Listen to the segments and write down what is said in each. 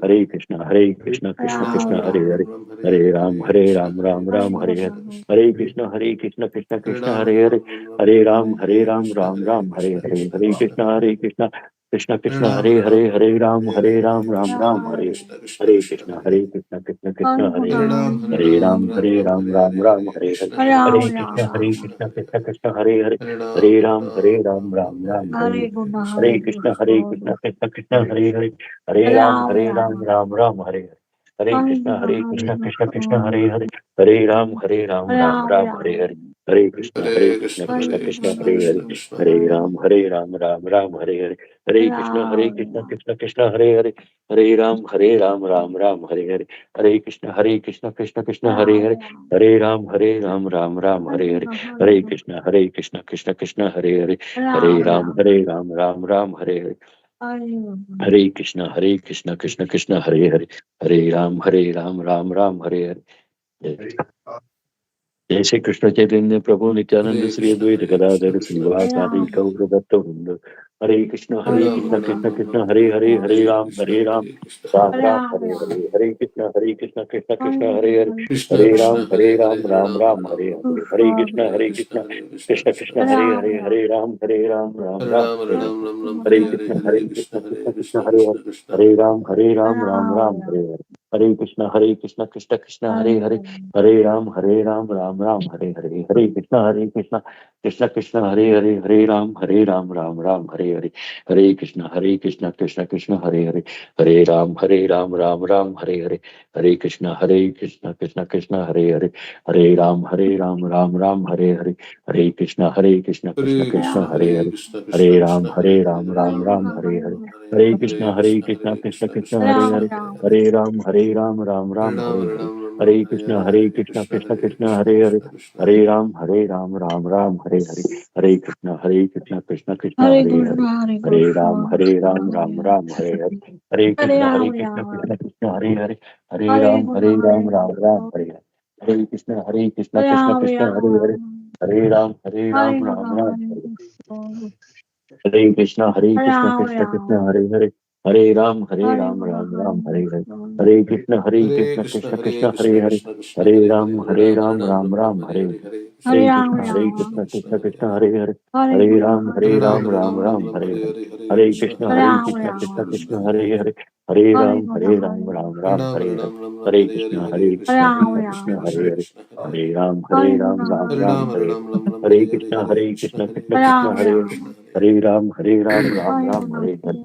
Hare Krishna, Krishna Krishna, Hare Hare, Hare Ram, Ram Ram, Hare Hare, Hare Krishna, Krishna Krishna, Hare Hare, Hare Ram, Hare Hare, Hare Krishna, Krishna Krishna, Hare Ram, Ram, Hare Hare Krishna, Krishna Krishna, Hare Ram, Hare Hare, Hare Krishna, Krishna Krishna, Hare Ram, Hare Hare Krishna, Krishna Krishna, Hare Ram, Hare Hare. Hare Krishna, Krishna Krishna, Ram, Hare Hare. Hare Krishna, Krishna Krishna, Hare Ram, Hare Hare. Hare Krishna, Krishna Krishna, Hare Ram, Hare Hare. Hare Krishna, Krishna Krishna, Hare Ram, Hare Hare. Hare Krishna, Krishna Krishna, Hare Ram, Hare Hare. Hare Krishna, Krishna Krishna, Hare Ram, Ram Hare Hare. जय श्री कृष्ण चैतन्य प्रभु नित्यानंद श्री अद्वैत गदाधर श्रीवासादि गौर दत्त वृंद। हरे कृष्ण, कृष्ण कृष्ण, हरे हरे, हरे राम, राम राम, हरे हरे। हरे कृष्ण, कृष्ण कृष्ण, हरे हरे, हरे राम, राम हरे हरे। हरे कृष्ण, कृष्ण कृष्ण, हरे हरे, हरे राम, राम हरे हरे। हरे कृष्ण, कृष्ण कृष्ण, हरे हरे, हरे राम, राम हरे हरे। हरे कृष्ण, कृष्ण कृष्ण, हरे हरे, हरे राम, राम राम, हरे हरे। हरे कृष्ण, कृष्ण कृष्ण, हरे राम, राम हरे हरे। हरे कृष्ण, कृष्ण कृष्ण, हरे हरे, हरे राम, राम हरे हरे। हरे कृष्ण, कृष्ण कृष्ण, हरे राम, राम हरे हरे। हरे कृष्ण, कृष्ण कृष्ण, हरे हरे, हरे राम, राम हरे हरे। हरे कृष्ण, कृष्ण कृष्ण, हरे राम, राम हरे हरे। हरे कृष्ण, कृष्ण कृष्ण, हरे राम, राम हरे हरे। हरे कृष्ण, कृष्ण कृष्ण, हरे हरे, हरे राम, राम हरे हरे। हरे कृष्ण, कृष्ण कृष्ण, हरे राम, राम हरे हरे। हरे कृष्ण, कृष्ण कृष्ण, हरे राम, राम हरे हरे। हरे कृष्णा, कृष्ण कृष्ण, हरे राम, राम हरे हरे। हरे कृष्ण, कृष्ण कृष्ण, हरे राम, राम हरे हरे। हरे कृष्ण, कृष्ण कृष्ण, हरे राम, राम हरे हरे। हरे कृष्ण, कृष्ण कृष्ण, हरे राम, राम हरे हरे। हरे कृष्ण, कृष्ण कृष्ण, हरे राम, राम हरे हरे। हरे कृष्ण, कृष्ण कृष्ण, हरे राम, राम हरे हरे। हरे कृष्ण, कृष्ण कृष्ण, हरे राम, राम हरे हरे। हरे कृष्ण, कृष्ण कृष्ण, हरे राम, राम हरे हरे।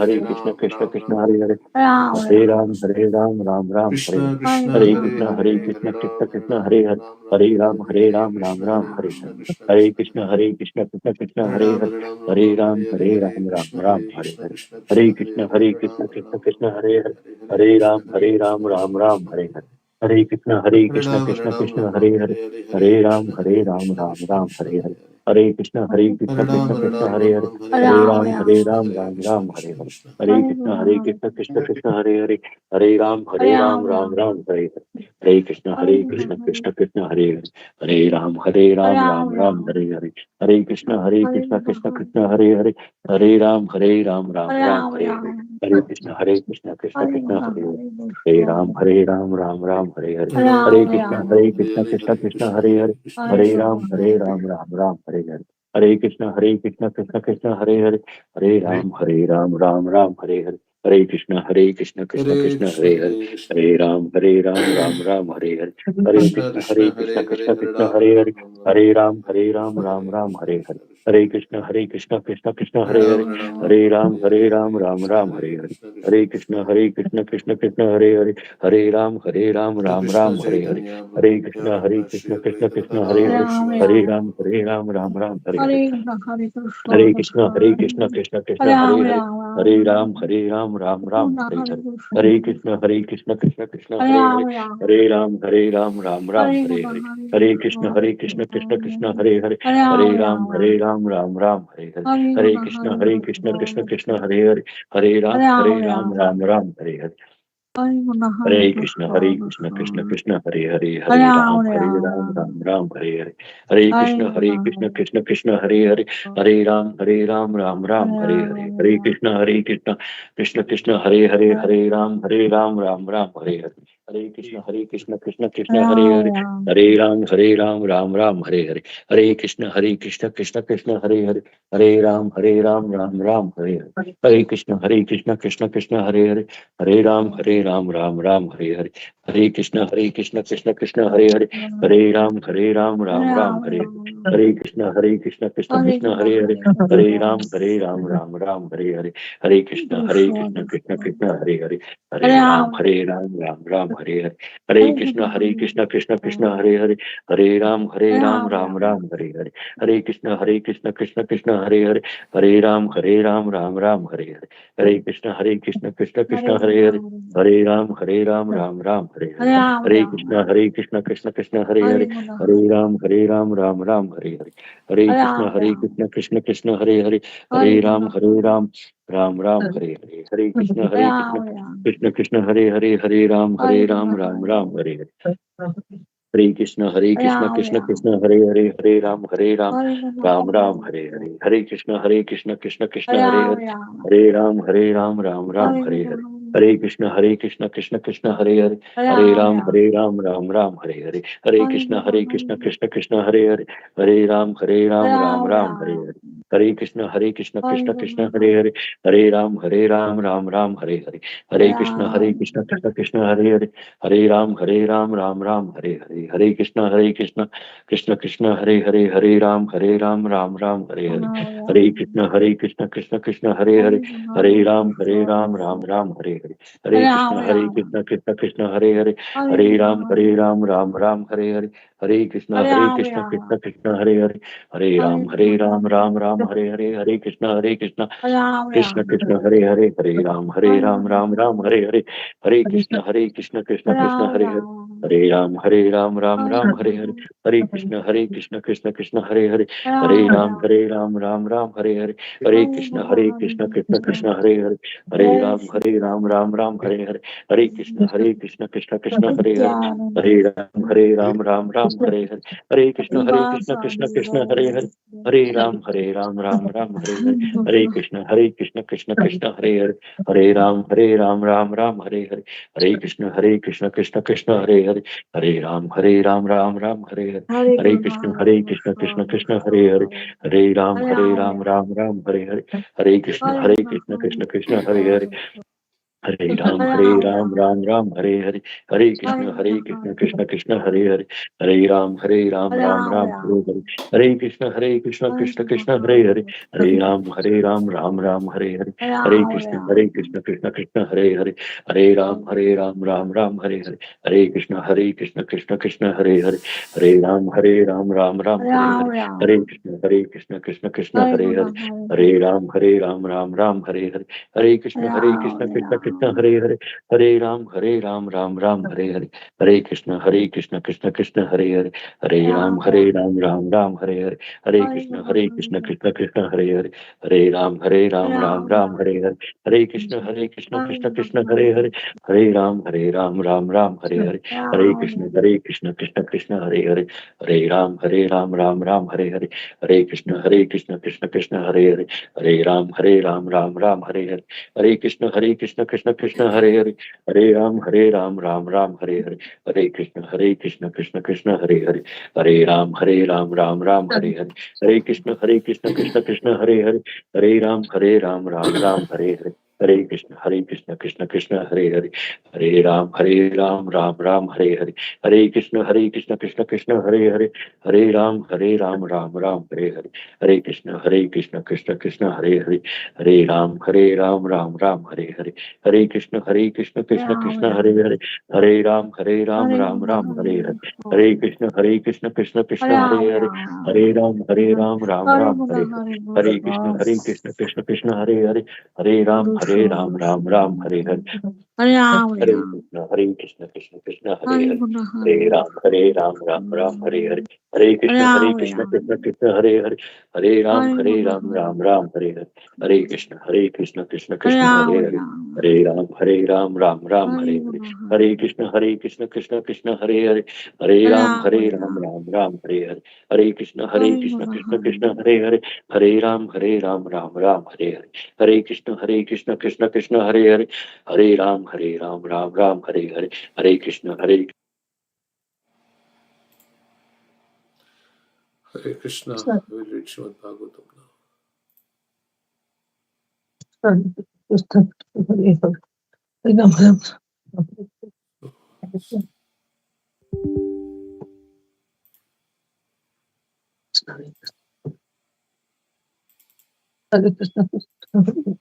हरे कृष्ण, कृष्ण कृष्ण, हरे राम, राम हरे हरे। हरे कृष्ण, कृष्ण कृष्ण, हरे राम, राम हरे हरे। हरे कृष्ण, कृष्ण कृष्ण, हरे राम, राम हरे हरे। हरे कृष्ण, कृष्ण कृष्ण, हरे राम, राम हरे हरे। हरे कृष्ण, कृष्ण कृष्ण, हरे राम, राम हरे हरे। हरे कृष्ण, कृष्ण कृष्ण, हरे राम, राम हरे हरे। हरे कृष्ण, कृष्ण कृष्ण, हरे राम, राम हरे हरे। हरे कृष्ण, कृष्ण कृष्ण, हरे राम, राम हरे हरे। हरे कृष्ण, कृष्ण कृष्ण, हरे राम, राम हरे हरे। हरे कृष्ण, कृष्ण कृष्ण, हरे राम, राम हरे हरे। हरे कृष्ण, कृष्ण कृष्ण, हरे राम, राम हरे हरे। हरे कृष्ण, कृष्ण कृष्ण, हरे राम, राम हरे हरे। हरे कृष्ण, कृष्ण कृष्ण, हरे राम, राम हरे हरे। हरे कृष्ण, कृष्ण कृष्ण, हरे राम, राम हरे हरे। हरे कृष्ण, कृष्ण कृष्ण, हरे राम, राम हरे हरे। हरे कृष्ण, कृष्ण कृष्ण, हरे राम, राम हरे हरे। हरे कृष्ण, कृष्ण कृष्ण, हरे राम, राम हरे हरे। हरे कृष्ण, कृष्ण कृष्ण, हरे राम, राम हरे हरे। हरे कृष्ण, कृष्ण कृष्ण, हरे Ram, Ram Hare Hare. Hare Krishna, Krishna Krishna, Hare Hare, Hare Ram, Ram Hare Hare, Hare Krishna, Krishna Krishna, Hare Hare, Hare Ram, Ram Hare Hare, Hare Krishna, Krishna Krishna, Hare Ram, Ram Hare Hare, Hare Krishna, Krishna Krishna, Hare Ram, Ram Hare Hare, Hare Krishna, Krishna Krishna, Hare Ram, Ram Hare Hare, Hare Krishna, Krishna Krishna, Hare Ram, Ram Hare Hare, Hare Krishna, Krishna Krishna, Hare Ram, Ram Hare Hare, Hare Krishna, Krishna Krishna, Hare Ram, Ram Hare Hare, Hare Krishna, Krishna Krishna, Hare Ram, Ram Hare Hare, Hare Krishna, Krishna Krishna, Hare Ram, Ram Hare Hare, Hare Krishna, Krishna Krishna, Hare Ram, Ram Hare Hare, Hare Krishna, Krishna Krishna, Hare Ram, Ram Hare Hare, Hare Krishna, Krishna Krishna, Hare Ram, Ram Hare Hare, Hare Krishna, Krishna Krishna, Hare Ram, Ram Hare Hare, Hare Krishna, Krishna Krishna, Hare Ram, Ram Hare Hare, Hare Krishna, Krishna Krishna, Hare Ram, Ram Hare Hare, Hare Krishna, Krishna Krishna, Hare Ram, Ram Hare Hare, Hare Krishna, Krishna Krishna, Hare Ram, Ram Hare Hare, Hare Krishna, Krishna Krishna, Hare Ram, Ram Hare Hare, Hare Krishna, Krishna Krishna, Hare Ram, Ram Hare Hare, Hare Krishna, Krishna Krishna, Hare Ram, Ram Hare Hare, Hare Krishna, Krishna Krishna, Hare Ram, Ram Hare Hare, Hare Krishna, Krishna Krishna, Hare Ram, Ram Hare Hare, Hare Krishna, Krishna Krishna, Hare Ram, Ram Hare Hare, Hare Krishna, Krishna Krishna, Hare Ram, Ram Hare Hare, Hare Krishna, Krishna Krishna, Hare Ram, Ram Hare Hare, Hare Krishna, Krishna Krishna, Hare Ram, Ram Hare Hare, Hare Krishna, Krishna Krishna, Hare Ram, Ram Hare Hare, Hare Krishna, Krishna Krishna, Hare Ram, Ram Hare Hare, Hare Krishna, Krishna Krishna, Hare Ram, Ram Hare Hare, Hare Krishna, Krishna Krishna, Hare Ram, Ram Hare Hare, Hare Krishna, Krishna Krishna, Hare Ram, Ram Hare Hare, Hare Krishna, Krishna Krishna, Hare Ram, Ram Hare Hare, Hare Krishna, Krishna Krishna, Hare Ram, Ram Hare Hare, Hare Krishna, Krishna Krishna, Hare Hare Ram, Ram Hare Hare, Hare Krishna, Krishna Krishna, Hare Hare, Hare Ram, Ram Hare Hare, Hare Krishna, Krishna Krishna, Hare Hare, Hare Ram, Ram Hare Hare, Hare Krishna, Krishna Krishna, Hare Hare, Hare Ram, Ram Hare Hare, Hare Krishna, Krishna Krishna, Hare Hare, Hare Ram, Ram Hare Hare, Hare Krishna, Krishna Krishna, Hare Hare, Hare Ram, Ram Hare Hare, Hare Krishna, Krishna Krishna, Hare Hare, Hare Ram, Ram Hare Hare, Hare Krishna, Krishna Krishna, Hare Hare, Hare Ram, Ram Hare Hare, Hare Krishna, Krishna Krishna, Hare Hare, Hare Ram, Ram Hare Hare, Hare Krishna, Krishna Krishna, Hare Hare, Hare Ram, Ram Hare Hare, Hare Krishna, Krishna Krishna, Hare Hare, Hare Ram, Ram Hare Hare, Hare Krishna, Krishna Krishna, Hare Hare, Hare Ram, Ram Hare Hare, Hare Krishna, Krishna Krishna, Hare Hare, Hare Ram, Ram Hare Hare, Hare Krishna, Krishna Krishna, Hare Hare, Hare Ram, Ram Hare Hare, Hare Krishna, Krishna Krishna, Hare Hare, Hare Ram, Ram Hare Hare, Hare Krishna, Krishna Krishna, Hare Hare, Hare Ram, Ram Hare Hare, Hare Krishna, Krishna Krishna, Hare Hare, Hare Ram, Ram Hare Hare, Hare Krishna, Krishna Krishna, Hare Hare, Hare Ram, Ram Hare Hare, Hare Krishna, Krishna Krishna, Hare Hare, Hare Ram, Ram Hare Hare, Hare Krishna, Krishna Krishna, Hare Hare, Hare Ram, Ram Hare Hare, Hare Krishna, Krishna Krishna, Hare Hare, Hare Ram, Ram Hare Hare, Hare Krishna, Krishna Krishna, Hare Hare, Hare Ram, Ram Hare Hare, Hare Krishna, Hare Ram Krishna, Ram, Krishna Krishna, Hare Hare, Hare Hare Ram, Ram Ram, Ram, Hare Hare, Hare Krishna, Hare Krishna, Krishna Krishna, Hare Ram Hare, Ram, Hare Ram, Ram Ram, Hare Hare Hare, Ram, Hare Krishna, Krishna Krishna, Hare Hare, Hare Ram Ram, Ram, Ram Ram, Hare Hare, Hare Krishna, Hare Krishna Ram, Krishna, Hare Hare, Hare Ram, Ram Ram, Hare Hare, Hare Krishna, Krishna Krishna, Hare Hare, Hare Ram, Ram Ram, Hare Hare, Hare Krishna, Hare Hare Krishna. Sorry, We will read Srimad Bhagavatam now. sorry, Krishna, Hare Hare, Ram Ram, Hare Krishna, Krishna,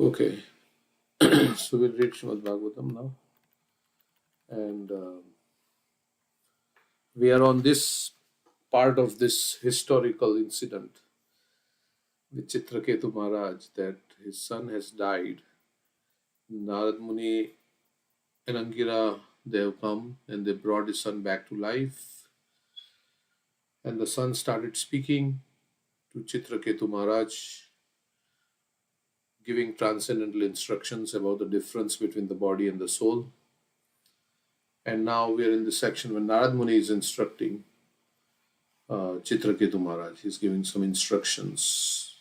Okay, so we'll read Srimad Bhagavatam now. And we are on this part of this historical incident with Chitraketu Maharaj that his son has died. Narad Muni and Angira, they have come and they brought his son back to life. And the son started speaking to Chitraketu Maharaj, giving transcendental instructions about the difference between the body and the soul. And now we are in the section when Narad Muni is instructing Chitraketu Maharaj. He's giving some instructions.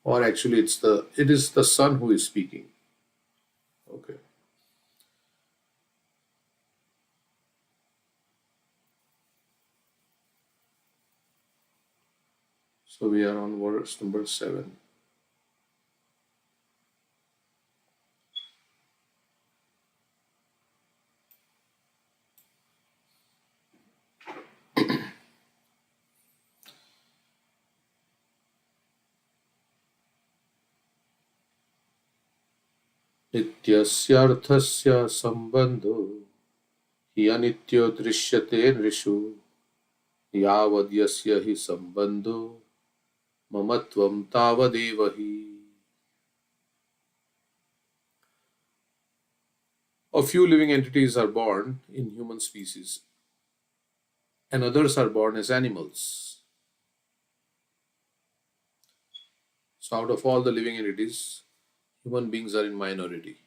Or actually it is the son who is speaking. Okay. So we are on verse number 7. नित्यस्यार्थस्य सम्बन्धो हि अनित्यो दृश्यते नृषु यावद्यस्य हि सम्बन्धो ममत्वं तावदेव हि. A few living entities are born in human species and others are born as animals. So out of all the living entities, human beings are in minority.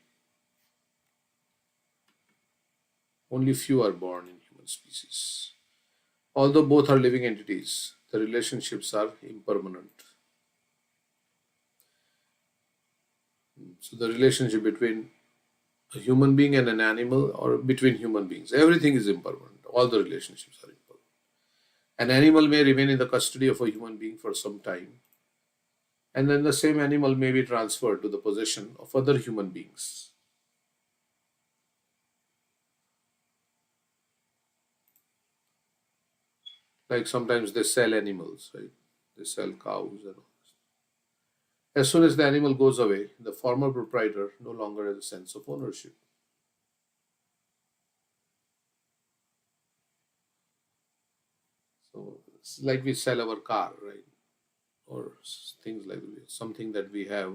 Only few are born in human species. Although both are living entities, the relationships are impermanent. So the relationship between a human being and an animal or between human beings, everything is impermanent. All the relationships are impermanent. An animal may remain in the custody of a human being for some time, and then the same animal may be transferred to the possession of other human beings. Like sometimes they sell animals, right? They sell cows and all. As soon as the animal goes away, the former proprietor no longer has a sense of ownership. So it's like we sell our car, right? Or things like that. Something that we have,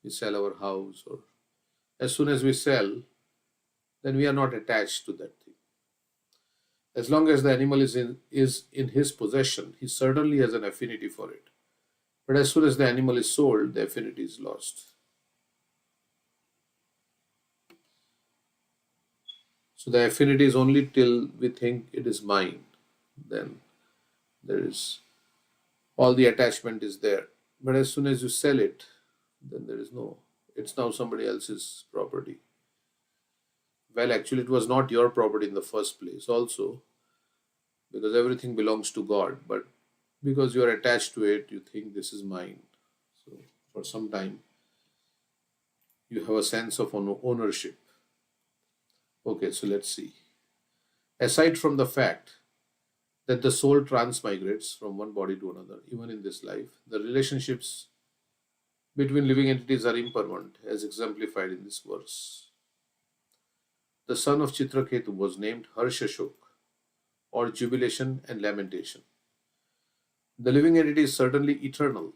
we sell our house, or as soon as we sell, then we are not attached to that thing. As long as the animal is in his possession, he certainly has an affinity for it. But as soon as the animal is sold, the affinity is lost. So the affinity is only till we think it is mine. Then There is all the attachment is there. But as soon as you sell it, then there is no, it's now somebody else's property. Well, actually, it was not your property in the first place, also, because everything belongs to God. But because you are attached to it, you think this is mine. So, for some time, you have a sense of ownership. Okay, so let's see. Aside from the fact that the soul transmigrates from one body to another, even in this life, the relationships between living entities are impermanent, as exemplified in this verse. The son of Chitraketu was named Harshashok, or jubilation and lamentation. The living entity is certainly eternal,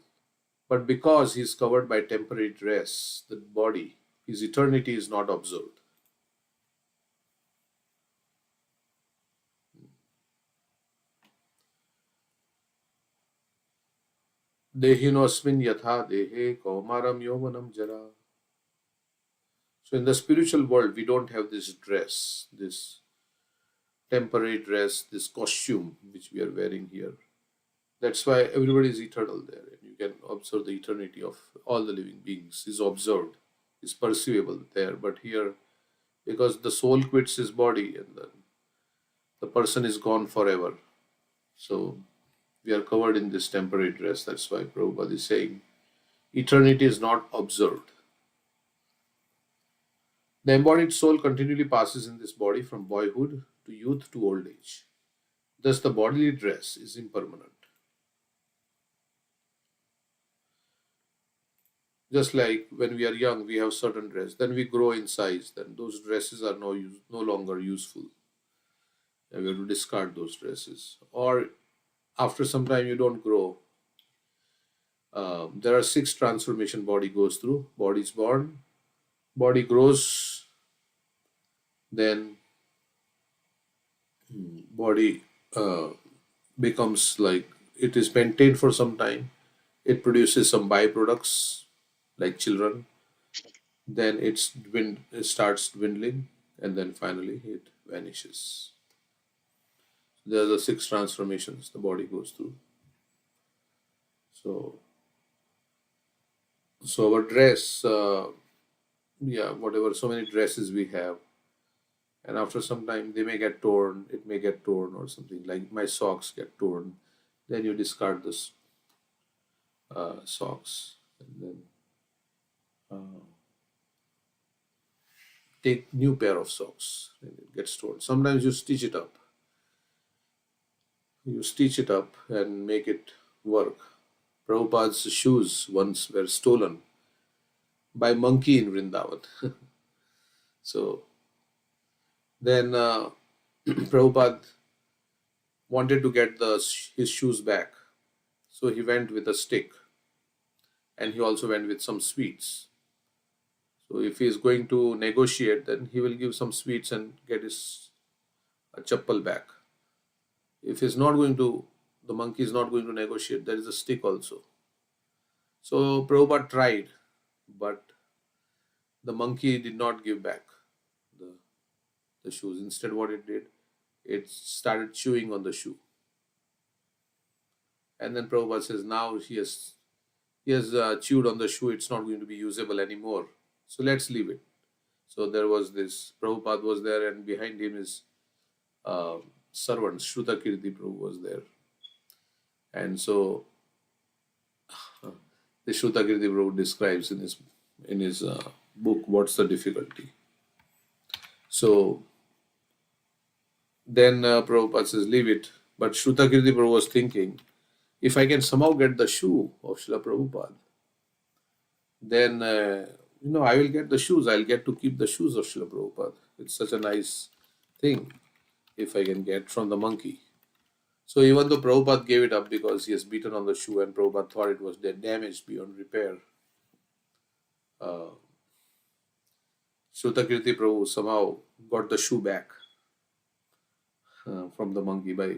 but because he is covered by temporary dress, the body, his eternity is not observed. Dehinosmin yatha dehe kaumaram yovanam jara. So in the spiritual world, we don't have this dress, this temporary dress, this costume which we are wearing here. That's why everybody is eternal there, and you can observe the eternity of all the living beings is observed, is perceivable there. But here, because the soul quits his body and the person is gone forever, so we are covered in this temporary dress. That's why Prabhupada is saying eternity is not observed. The embodied soul continually passes in this body from boyhood to youth to old age. Thus, the bodily dress is impermanent. Just like when we are young, we have certain dress. Then we grow in size. Then those dresses are no longer useful. And we have to discard those dresses. Or after some time, you don't grow. There are 6 transformation body goes through. Body is born, body grows, then body becomes like it is maintained for some time. It produces some byproducts like children. Then it starts dwindling, and then finally it vanishes. There are the 6 transformations the body goes through. So our dress, whatever, so many dresses we have, and after some time they may get torn. It may get torn or something. Like my socks get torn, then you discard this socks, and then take new pair of socks, and it gets torn. Sometimes you stitch it up. You stitch it up and make it work. Prabhupada's shoes once were stolen by monkey in Vrindavan. So then Prabhupada wanted to get his shoes back. So he went with a stick, and he also went with some sweets. So if he is going to negotiate, then he will give some sweets and get his chappal back. If he's not going to, the monkey is not going to negotiate, there is a stick also. So Prabhupada tried, but the monkey did not give back the shoes. Instead, what it did, it started chewing on the shoe. And then Prabhupada says, now he has chewed on the shoe, it's not going to be usable anymore. So let's leave it. So there was this, Prabhupada was there, and behind him his servant, Shrutakirti Prabhu was there. And so the Shrutakirti Prabhu describes in his book, What's the Difficulty? So then Prabhupada says, leave it. But Shrutakirti Prabhu was thinking, if I can somehow get the shoe of Srila Prabhupada, then I will get the shoes. I'll get to keep the shoes of Srila Prabhupada. It's such a nice thing if I can get from the monkey. So even though Prabhupada gave it up because he has beaten on the shoe and Prabhupada thought it was damaged beyond repair, Shrutakirti Prabhu somehow got the shoe back from the monkey by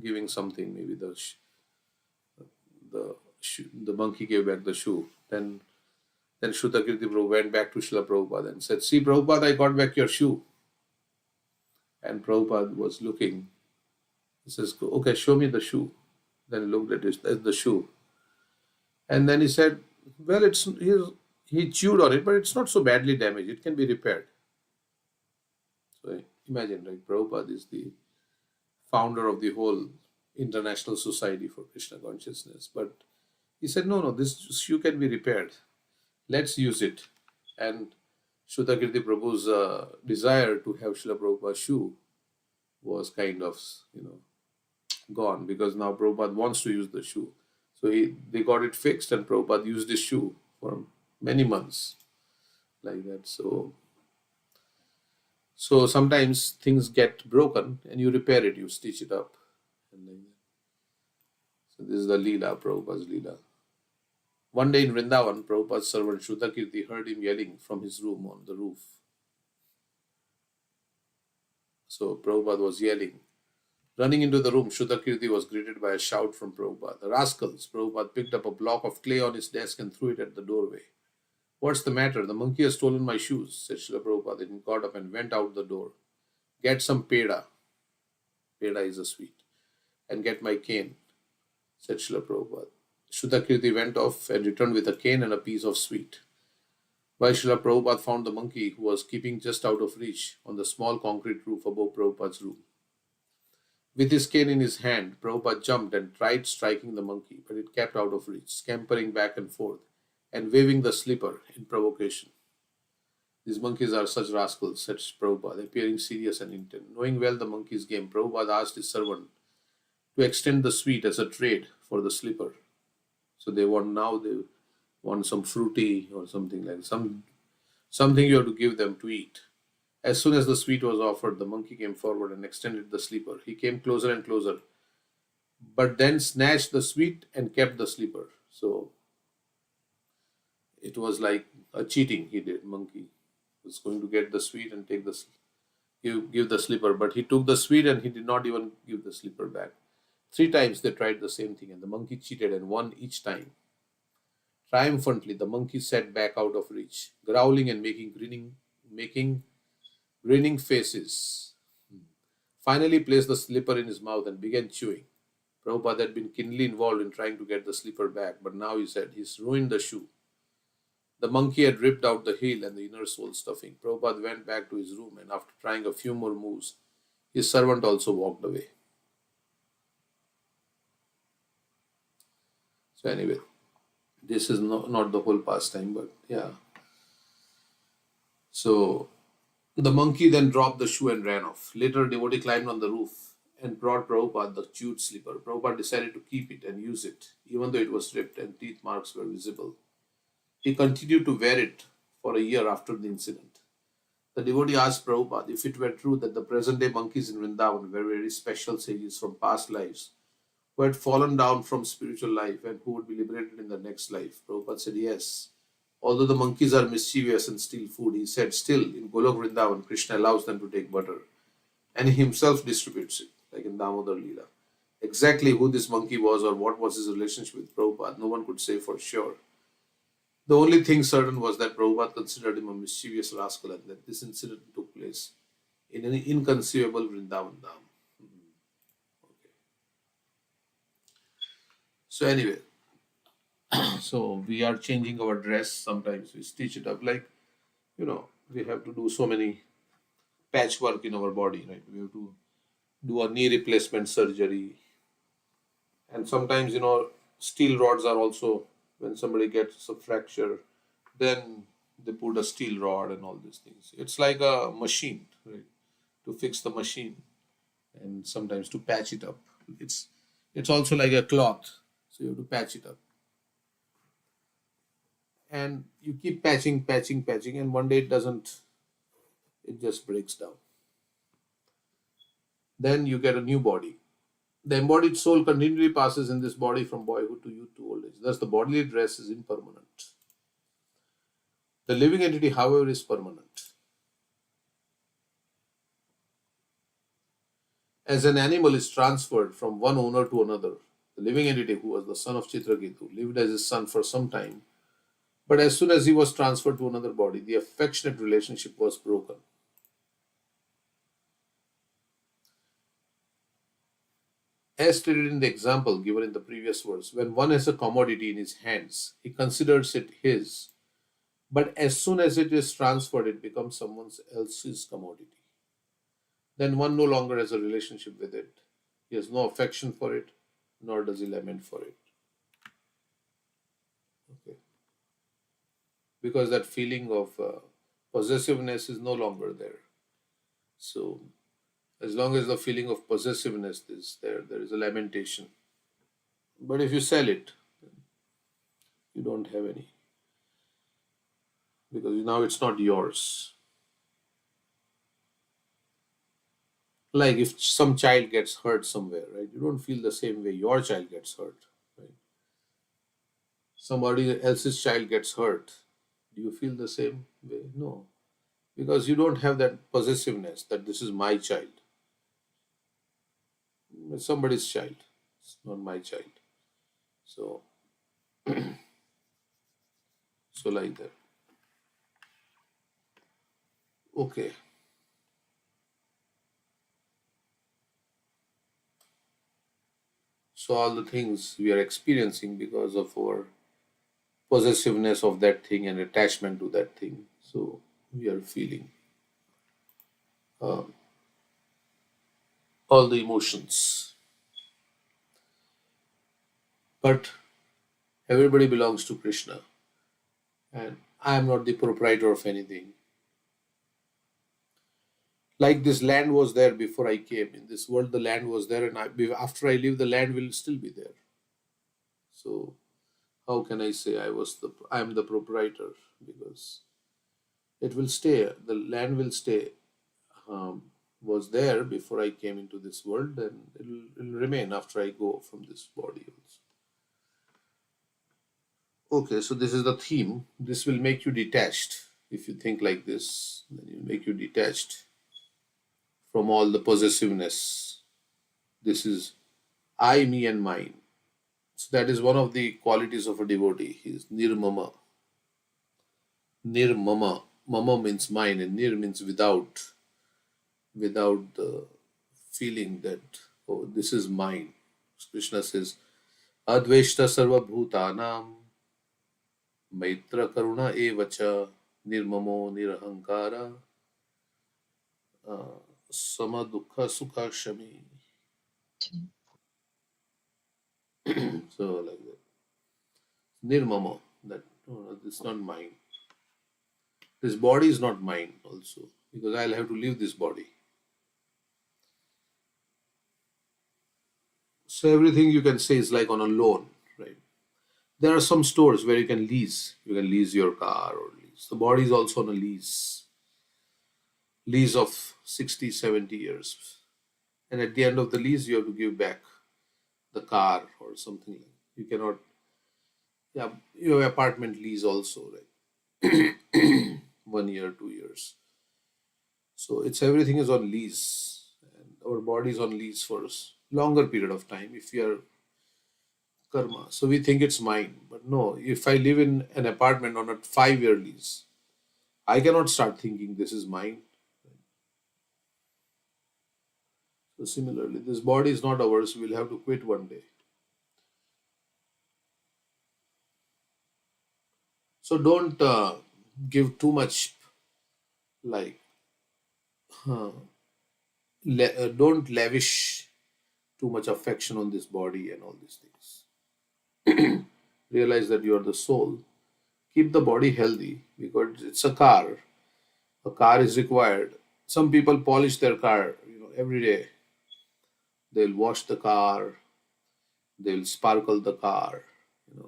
giving something. Maybe the monkey gave back the shoe. Then Shrutakirti Prabhu went back to Srila Prabhupada and said, see Prabhupada, I got back your shoe. And Prabhupada was looking. He says, okay, show me the shoe. Then he looked at the shoe. And then he said, well, he chewed on it, but it's not so badly damaged. It can be repaired. So imagine, right? Prabhupada is the founder of the whole International Society for Krishna Consciousness. But he said, no, this shoe can be repaired. Let's use it. And Shuddhakirti Prabhu's desire to have Srila Prabhupada's shoe was kind of, gone, because now Prabhupada wants to use the shoe. So they got it fixed, and Prabhupada used this shoe for many months like that. So sometimes things get broken and you repair it, you stitch it up. And like that. So this is the Leela, Prabhupada's Leela. One day in Vrindavan, Prabhupada's servant Shuddhakirti heard him yelling from his room on the roof. So Prabhupada was yelling. Running into the room, Shuddhakirti was greeted by a shout from Prabhupada. The rascals! Prabhupada picked up a block of clay on his desk and threw it at the doorway. What's the matter? The monkey has stolen my shoes, said Srila Prabhupada. Then he got up and went out the door. Get some peda. Peda is a sweet. And get my cane, said Srila Prabhupada. Shuddhakirti went off and returned with a cane and a piece of sweet. While Srila Prabhupada found the monkey, who was keeping just out of reach on the small concrete roof above Prabhupada's room. With his cane in his hand, Prabhupada jumped and tried striking the monkey, but it kept out of reach, scampering back and forth and waving the slipper in provocation. These monkeys are such rascals, said Prabhupada, appearing serious and intent. Knowing well the monkey's game, Prabhupada asked his servant to extend the sweet as a trade for the slipper. So they want some fruity or something like something you have to give them to eat. As soon as the sweet was offered, the monkey came forward and extended the slipper. He came closer and closer, but then snatched the sweet and kept the slipper. So it was like a cheating he did. Monkey was going to get the sweet and take give the slipper, but he took the sweet and he did not even give the slipper back. 3 times they tried the same thing, and the monkey cheated and won each time. Triumphantly, the monkey sat back out of reach, growling and making grinning faces. Finally placed the slipper in his mouth and began chewing. Prabhupada had been keenly involved in trying to get the slipper back, but now he said he's ruined the shoe. The monkey had ripped out the heel and the inner sole stuffing. Prabhupada went back to his room, and after trying a few more moves, his servant also walked away. So anyway, this is not the whole pastime, but yeah. So the monkey then dropped the shoe and ran off. Later, a devotee climbed on the roof and brought Prabhupada the chewed slipper. Prabhupada decided to keep it and use it, even though it was ripped and teeth marks were visible. He continued to wear it for a year after the incident. The devotee asked Prabhupada if it were true that the present-day monkeys in Vrindavan were very special sages from past lives who had fallen down from spiritual life and who would be liberated in the next life. Prabhupada said yes. Although the monkeys are mischievous and steal food, he said, still, in Golok Vrindavan, Krishna allows them to take butter, and he himself distributes it, like in Damodar Leela. Exactly who this monkey was or what was his relationship with Prabhupada, no one could say for sure. The only thing certain was that Prabhupada considered him a mischievous rascal and that this incident took place in an inconceivable Vrindavan Dham. Okay. So anyway, so we are changing our dress. Sometimes we stitch it up, like, we have to do so many patchwork in our body, right? We have to do a knee replacement surgery. And sometimes, steel rods are also, when somebody gets a fracture, then they put a steel rod and all these things. It's like a machine, right? To fix the machine and sometimes to patch it up. It's also like a cloth, so you have to patch it up. And you keep patching, and one day it just breaks down. Then you get a new body. The embodied soul continually passes in this body from boyhood to youth to old age. Thus, the bodily dress is impermanent. The living entity, however, is permanent. As an animal is transferred from one owner to another, the living entity, who was the son of Chitraketu, lived as his son for some time, but as soon as he was transferred to another body, the affectionate relationship was broken. As stated in the example given in the previous verse, when one has a commodity in his hands, he considers it his, but as soon as it is transferred, it becomes someone else's commodity. Then one no longer has a relationship with it. He has no affection for it, nor does he lament for it. Okay. Because that feeling of possessiveness is no longer there. So, as long as the feeling of possessiveness is there, there is a lamentation. But if you sell it, you don't have any. Because now it's not yours. Like if some child gets hurt somewhere, right? You don't feel the same way your child gets hurt, right? Somebody else's child gets hurt. Do you feel the same way? No. Because you don't have that possessiveness that this is my child. It's somebody's child. It's not my child. So, so like that. Okay. So all the things we are experiencing because of our possessiveness of that thing and attachment to that thing. So we are feeling um, all the emotions. But everybody belongs to Krishna, and I am not the proprietor of anything. Like this land was there before I came. In this world, the land was there, and after I leave, the land will still be there. So how can I say I am the proprietor? Because it will stay. The land will stay. Um, was there before I came into this world, and it'll remain after I go from this body also. Okay, so this is the theme. This will make you detached. If you think like this, then it will make you detached from all the possessiveness. This is I, me, and mine. So that is one of the qualities of a devotee. He is nirmama. Nirmama. Mama means mine, and nir means without the feeling that, oh, this is mine. Krishna says, Adveshta sarva bhutanam maitra karuna evacha nirmamo nirahankara sama dukha sukha shami. So like that. Nirmamo, that no, it's not mine. This body is not mine also, because I'll have to leave this body. So everything you can say is like on a loan, right? There are some stores where you can lease. You can lease your car or lease. The body is also on a lease of 60, 70 years. And at the end of the lease, you have to give back the car or something like that. You cannot, yeah, you have apartment lease also, right? 1 year, 2 years. So it's everything is on lease, and our body is on lease for a longer period of time. If we are karma, so we think it's mine, but no. If I live in an apartment on a 5 year lease, I cannot start thinking this is mine. So similarly, this body is not ours. We'll have to quit one day. So don't give too much, like don't lavish too much affection on this body and all these things. Realize that you are the soul. Keep the body healthy because it's a car. A car is required. Some people polish their car, every day. They'll wash the car. They'll sparkle the car.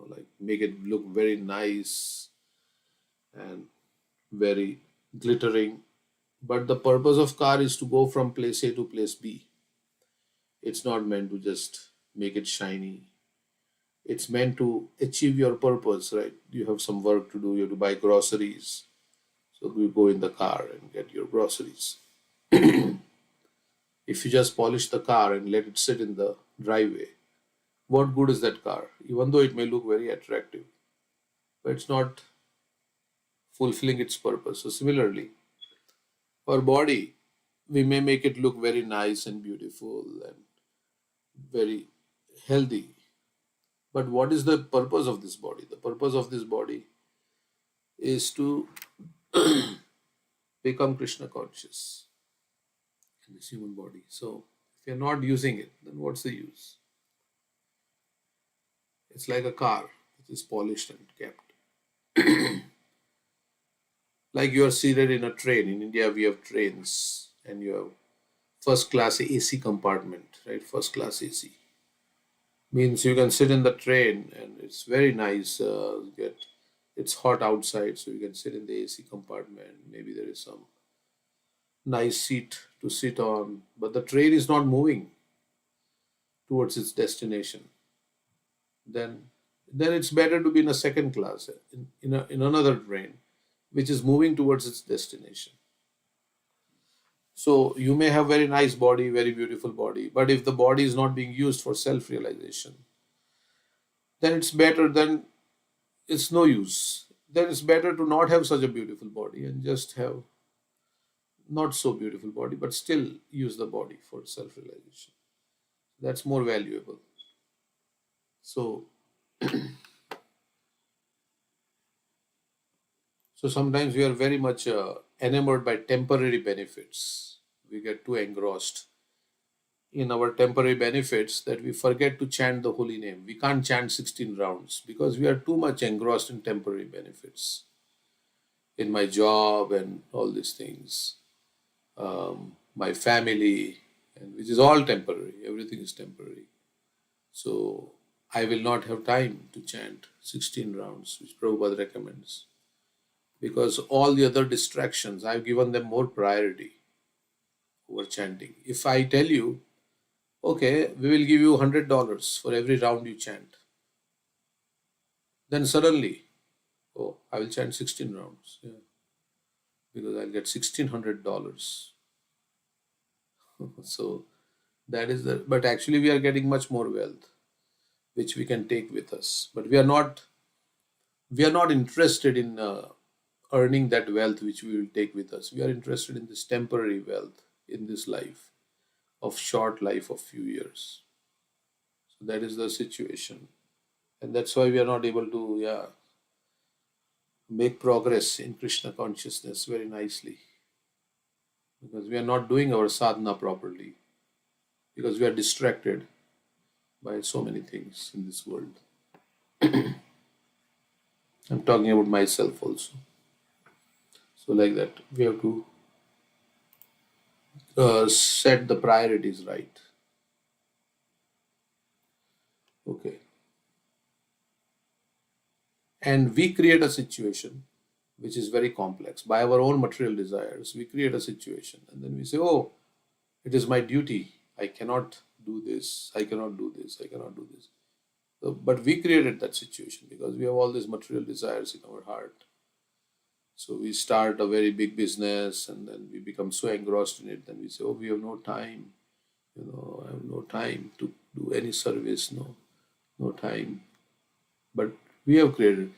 Like make it look very nice and very glittering. But the purpose of car is to go from place A to place B. It's not meant to just make it shiny. It's meant to achieve your purpose, right? You have some work to do, you have to buy groceries. So you go in the car and get your groceries. If you just polish the car and let it sit in the driveway, what good is that car? Even though it may look very attractive, but it's not fulfilling its purpose. So similarly, our body, we may make it look very nice and beautiful and very healthy. But what is the purpose of this body? The purpose of this body is to become Krishna conscious in this human body. So if you're not using it, then what's the use? It's like a car which is polished and kept. Like you are seated in a train. In India, we have trains, and you have first class AC compartment, right? First class AC means you can sit in the train, and it's very nice. It's hot outside, so you can sit in the AC compartment. Maybe there is some nice seat to sit on, but the train is not moving towards its destination. Then, then it's better to be in a second class in another train, which is moving towards its destination. So you may have very nice body, very beautiful body, but if the body is not being used for self-realization, then it's better. Then it's no use. Then it's better to not have such a beautiful body and just have not so beautiful body, but still use the body for self-realization. That's more valuable. So, so sometimes we are very much enamored by temporary benefits. We get too engrossed in our temporary benefits that we forget to chant the holy name. We can't chant 16 rounds because we are too much engrossed in temporary benefits, in my job and all these things, my family, and which is all temporary. Everything is temporary. So I will not have time to chant 16 rounds, which Prabhupada recommends, because all the other distractions, I've given them more priority over chanting. If I tell you, okay, we will give you $100 for every round you chant, then suddenly, oh, I will chant 16 rounds, yeah, because I'll get $1,600. So that is the, but actually we are getting much more wealth, which we can take with us. But we are not interested in earning that wealth which we will take with us. We are interested in this temporary wealth in this life, of short life of few years. So that is the situation, and that's why we are not able to, yeah, make progress in Krishna consciousness very nicely, because we are not doing our sadhana properly, because we are distracted by so many things in this world. I'm talking about myself also. So like that, we have to set the priorities right. Okay. And we create a situation which is very complex. By our own material desires, we create a situation and then we say, oh, it is my duty. I cannot do this. I cannot do this. I cannot do this. So, but we created that situation because we have all these material desires in our heart. So we start a very big business and then we become so engrossed in it. Then we say, oh, we have no time. I have no time to do any service. No time. But we have created.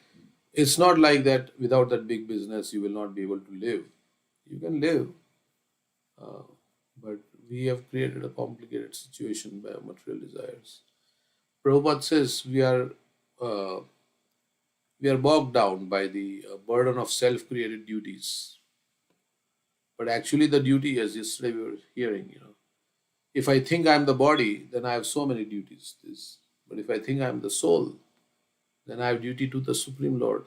It's not like that without that big business you will not be able to live. You can live, but we have created a complicated situation by our material desires. Prabhupada says uh, we are bogged down by the burden of self-created duties. But actually, the duty, as yesterday we were hearing, if I think I'm the body, then I have so many duties. But if I think I'm the soul, then I have duty to the Supreme Lord.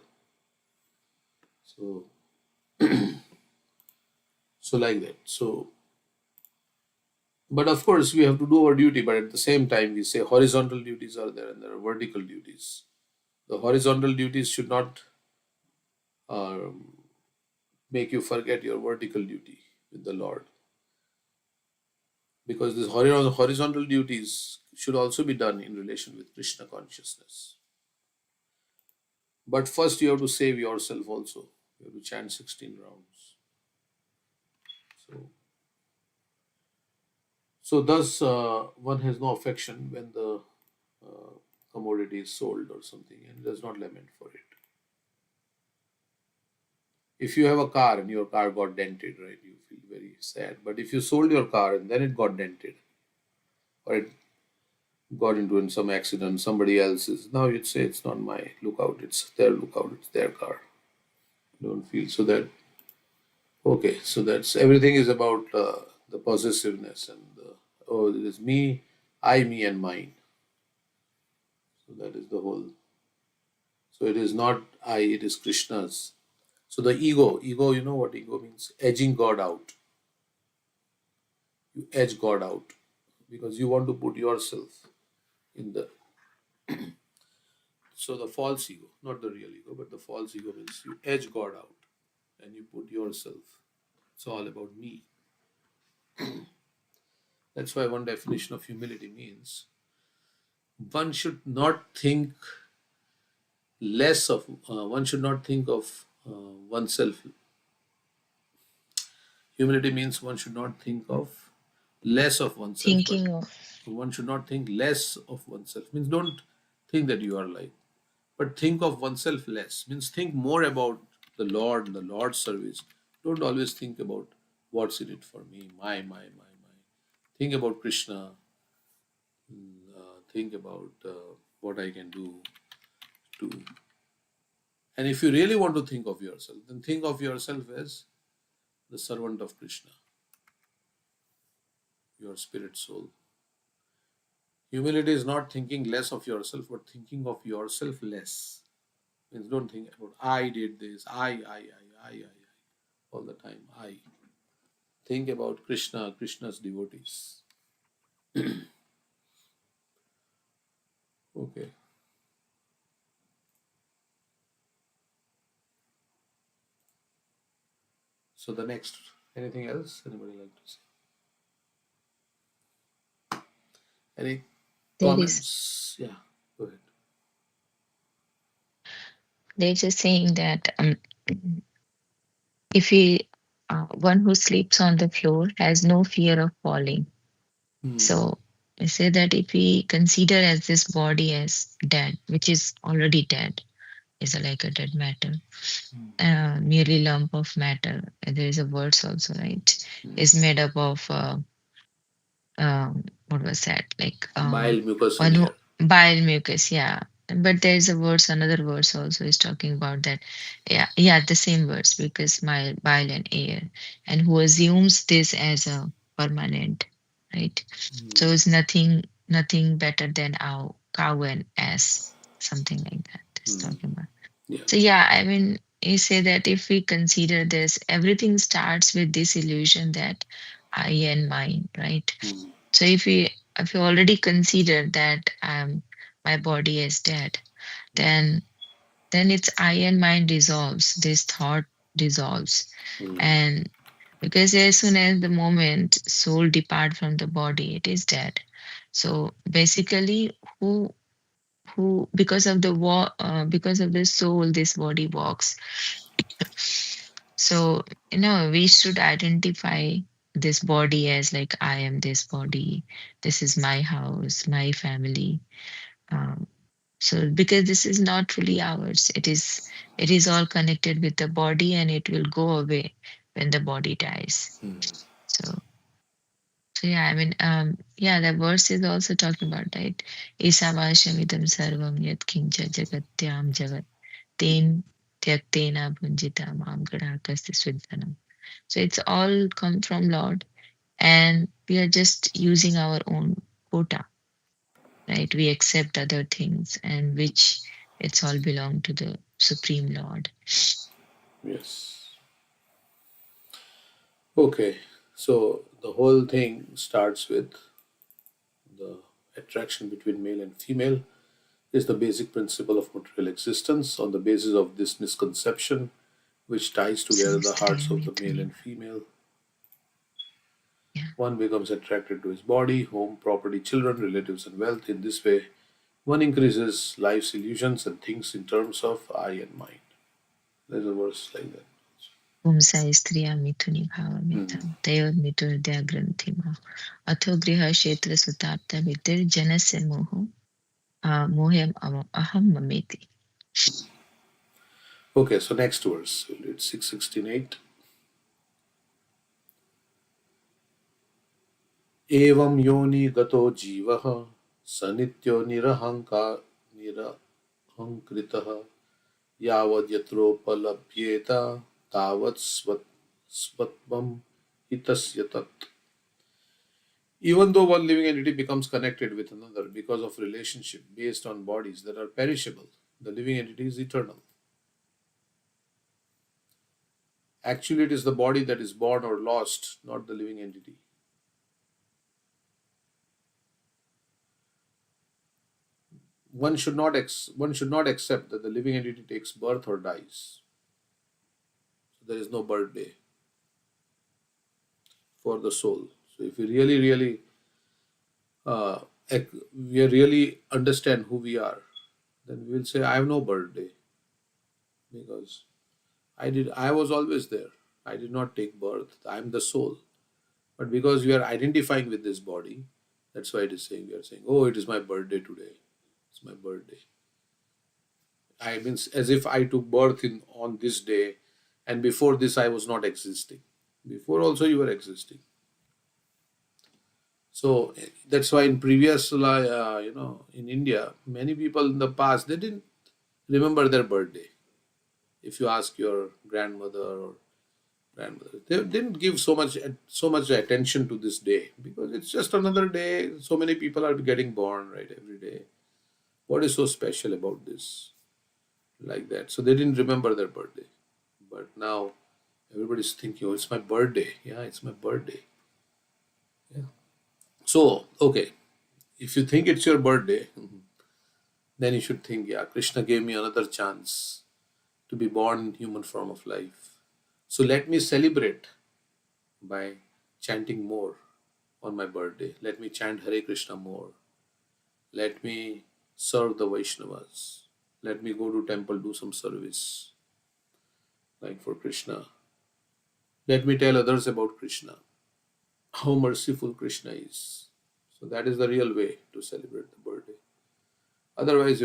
So, so like that. So, but of course, we have to do our duty. But at the same time, we say horizontal duties are there and there are vertical duties. The horizontal duties should not um, make you forget your vertical duty with the Lord, because these horizontal duties should also be done in relation with Krishna consciousness. But first, you have to save yourself also. You have to chant 16 rounds. So, so thus, one has no affection when the uh, commodity is sold or something and does not lament for it. If you have a car and your car got dented, right, you feel very sad. But if you sold your car and then it got dented, or it got into in some accident, somebody else's. Now you'd say it's not my lookout, it's their lookout, it's their car. Don't feel so that okay. So that's everything is about the possessiveness and oh, it is me, I, me, and mine. So that is the whole. So it is not I, it is Krishna's. So the ego, you know what ego means? Edging God out. You edge God out because you want to put yourself in the. So the false ego, not the real ego, but the false ego means you edge God out and you put yourself. It's all about me. That's why one definition of humility means one should not think less of, one should not think of oneself. Humility means one should not think of less of oneself, but Thinking of one should not think less of oneself. Means don't think that you are like, but think of oneself less. Means think more about the Lord and the Lord's service. Don't always think about what's in it for me, my. Think about Krishna. Think about what I can do to. And if you really want to think of yourself, then think of yourself as the servant of Krishna, your spirit soul. Humility is not thinking less of yourself, but thinking of yourself less. Means don't think about I did this, I, all the time. I. Think about Krishna, Krishna's devotees. Okay. So the next, anything else? Anybody like to say? Any there is comments? Yeah, go ahead. they're just saying that if he one who sleeps on the floor has no fear of falling. Hmm. So I say that if we consider as this body as dead, which is already dead, is like a dead matter, merely lump of matter. There is a words also, right? Is made up of what was that? Like Bile, mucus, one and who air. bile mucus, yeah. But there is a words, another words also is talking about that. Yeah, the same words because my bile and air, and who assumes this as a permanent, right? So it's nothing better than our cow and ass, something like that. It's talking about. Yeah. So yeah, I mean, you say that if we consider this, everything starts with this illusion that I and mine, right? So if you already consider that my body is dead, then it's I and mine dissolves, this thought dissolves. And because as soon as the moment soul depart from the body, it is dead. So basically who because of the because of the soul this body walks. So we should identify this body as like I am this body, this is my house, my family. um, so because this is not truly ours, it is all connected with the body and it will go away when the body dies. So yeah, I mean, yeah, the verse is also talking about, right? Isavashamidam sarvam yat kincha jagatyam jagat ten tyaktena bhunjita mam gadakasti svidhanam. So it's all come from Lord, and we are just using our own quota, right? We accept other things, and which it's all belong to the Supreme Lord. Yes. Okay. So the whole thing starts with the attraction between male and female is the basic principle of material existence. On the basis of this misconception, which ties together the hearts Samstriya of the male Mithuni. and female, Yeah. one becomes attracted to his body, home, property, children, relatives, and wealth. In this way, one increases life's illusions and thinks in terms of I and mine. There's a verse like that. पुंसा स्त्रिया मिथुनी भावमितं तयोर्मितुर्दया ग्रन्थिमा अथो गृहक्षेत्र सुताप्त विद्युर्जनस्य मोहो मोह्यम अहम ममेति. Okay, so next verse. It's 668. एवं योनि गतो जीवः Sanityo nirahankritaha yavad yatropalabhyeta tavat svatvam hitasya tat. Even though one living entity becomes connected with another because of relationship based on bodies that are perishable, the living entity is eternal. Actually, it is the body that is born or lost, not the living entity. One should not accept that the living entity takes birth or dies. So there is no birthday for the soul. So if we really uh, we really understand who we are, then we will say, I have no birthday because I was always there. I did not take birth. I am the soul. But because we are identifying with this body, that's why it is saying, we are saying, oh, it is my birthday today. It's my birthday. I mean, as if I took birth on this day, and before this I was not existing. Before also you were existing. So that's why in previous, in India, many people in the past, they didn't remember their birthday. If you ask your grandmother or grandmother, they didn't give so much attention to this day because it's just another day. So many people are getting born, right, every day. What is so special about this? Like that. So they didn't remember their birthday. But now everybody's thinking, oh, it's my birthday. Yeah, it's my birthday. Yeah. So, okay, if you think it's your birthday, then you should think, yeah, Krishna gave me another chance to be born in human form of life. So let me celebrate by chanting more on my birthday. Let me chant Hare Krishna more. Let me serve the Vaishnavas. Let me go to temple, do some service, like for Krishna. Let me tell others about Krishna, how merciful Krishna is. So that is the real way to celebrate the birthday. Otherwise,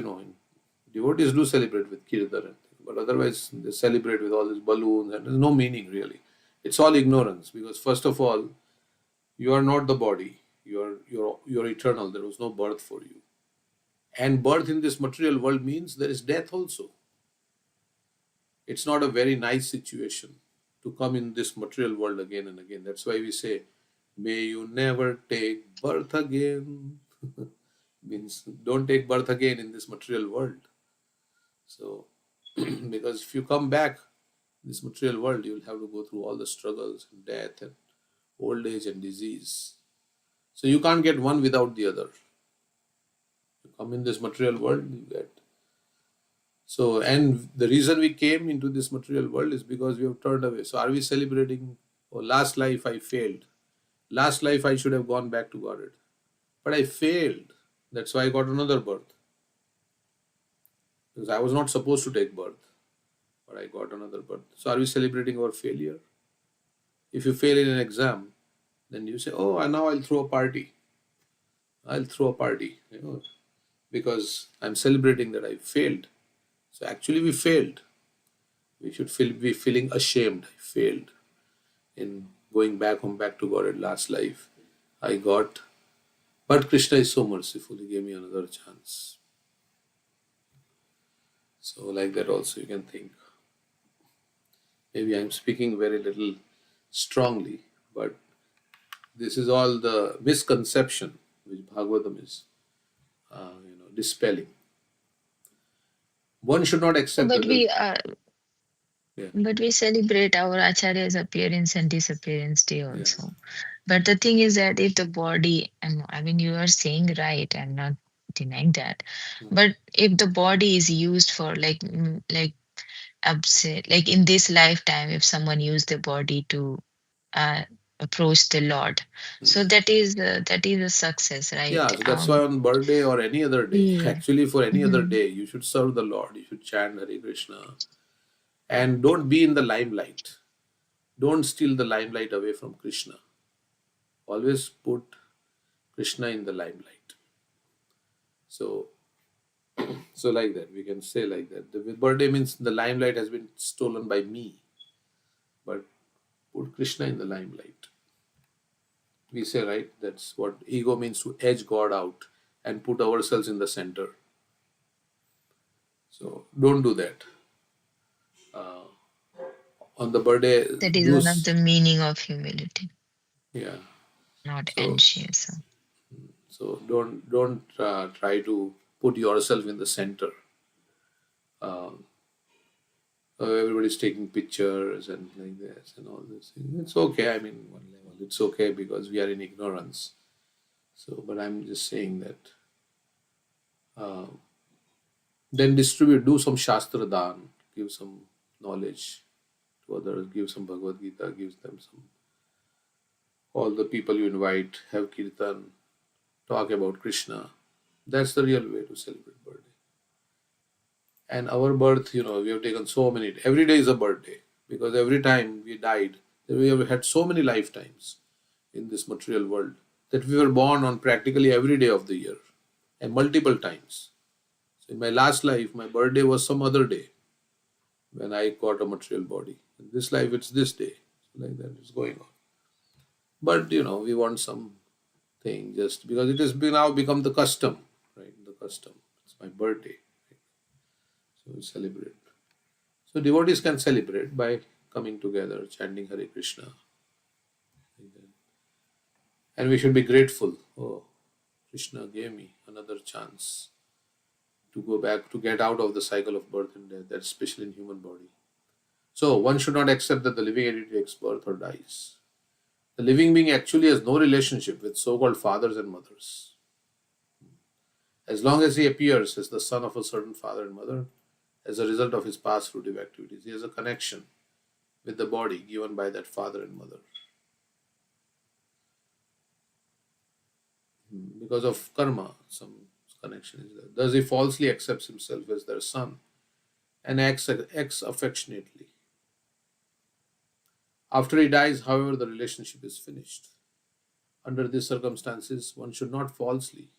devotees do celebrate with kirtan and things, but otherwise they celebrate with all these balloons and there's no meaning really. It's all ignorance because first of all, you are not the body. You're eternal. There was no birth for you. And birth in this material world means there is death also. It's not a very nice situation to come in this material world again and again. That's why we say, may you never take birth again. Means don't take birth again in this material world. So, because if you come back in this material world, you will have to go through all the struggles and death and old age and disease. So you can't get one without the other. You come in this material world, you get. So, and the reason we came into this material world is because we have turned away. So, are we celebrating? Oh, last life I failed. Last life I should have gone back to Godhead. But I failed. That's why I got another birth. Because I was not supposed to take birth. But I got another birth. So, are we celebrating our failure? If you fail in an exam, then you say, oh, and now I'll throw a party. I'll throw a party, because I'm celebrating that I failed. So, actually, we failed. We should be feeling ashamed. I failed in going back home, back to God at last life. I got, but Krishna is so merciful. He gave me another chance. So like that also you can think. Maybe I'm speaking very little strongly, but this is all the misconception which Bhagavatam is, dispelling. One should not accept But that the, we yeah, but we celebrate our Acharya's appearance and disappearance day yeah, also. But the thing is that if the body, and I mean, you are saying right, I'm not denying that. But if the body is used for like upset, like in this lifetime, if someone used the body to uh, approach the Lord, so that is a success, right? yeah. So that's why on birthday or any other day, Yeah. actually for any other Mhm. day, you should serve the Lord. You should chant Hare Krishna, and don't be in the limelight. Don't steal the limelight away from Krishna. Always put Krishna in the limelight. So, so like that, we can say like that. The birthday means the limelight has been stolen by me, but put Krishna in the limelight. We say, right, that's what ego means, to edge God out. and put ourselves in the center. So don't do that. On the birthday, That is do one of the meaning of humility, yeah. not So anxious. don't try to put yourself in the center. Everybody's taking pictures and like this and all this. It's okay. I mean, one level, it's okay because we are in ignorance. So, but I'm just saying that then distribute, do some Shastra Dan, give some knowledge to others, give some Bhagavad Gita, give them some. All the people you invite, have kirtan, talk about Krishna. That's the real way to celebrate birthday. And our birth, we have taken so many. Every day is a birthday because every time we died, we have had so many lifetimes in this material world that we were born on practically every day of the year and multiple times. So in my last life, my birthday was some other day when I got a material body. In this life, it's this day. So like that, it's going on. But we want something just because it has now become the custom, right? The custom. It's my birthday, so we celebrate. So devotees can celebrate by coming together, chanting Hare Krishna, like that. And we should be grateful. Oh, Krishna gave me another chance to go back, to get out of the cycle of birth and death, that's especially in human body. So one should not accept that the living entity takes birth or dies. The living being actually has no relationship with so-called fathers and mothers. As long as he appears as the son of a certain father and mother, as a result of his past fruitive activities, he has a connection with the body given by that father and mother. Because of karma, some connection is there. Thus, he falsely accepts himself as their son and acts affectionately. After he dies, however, the relationship is finished. Under these circumstances, one should not falsely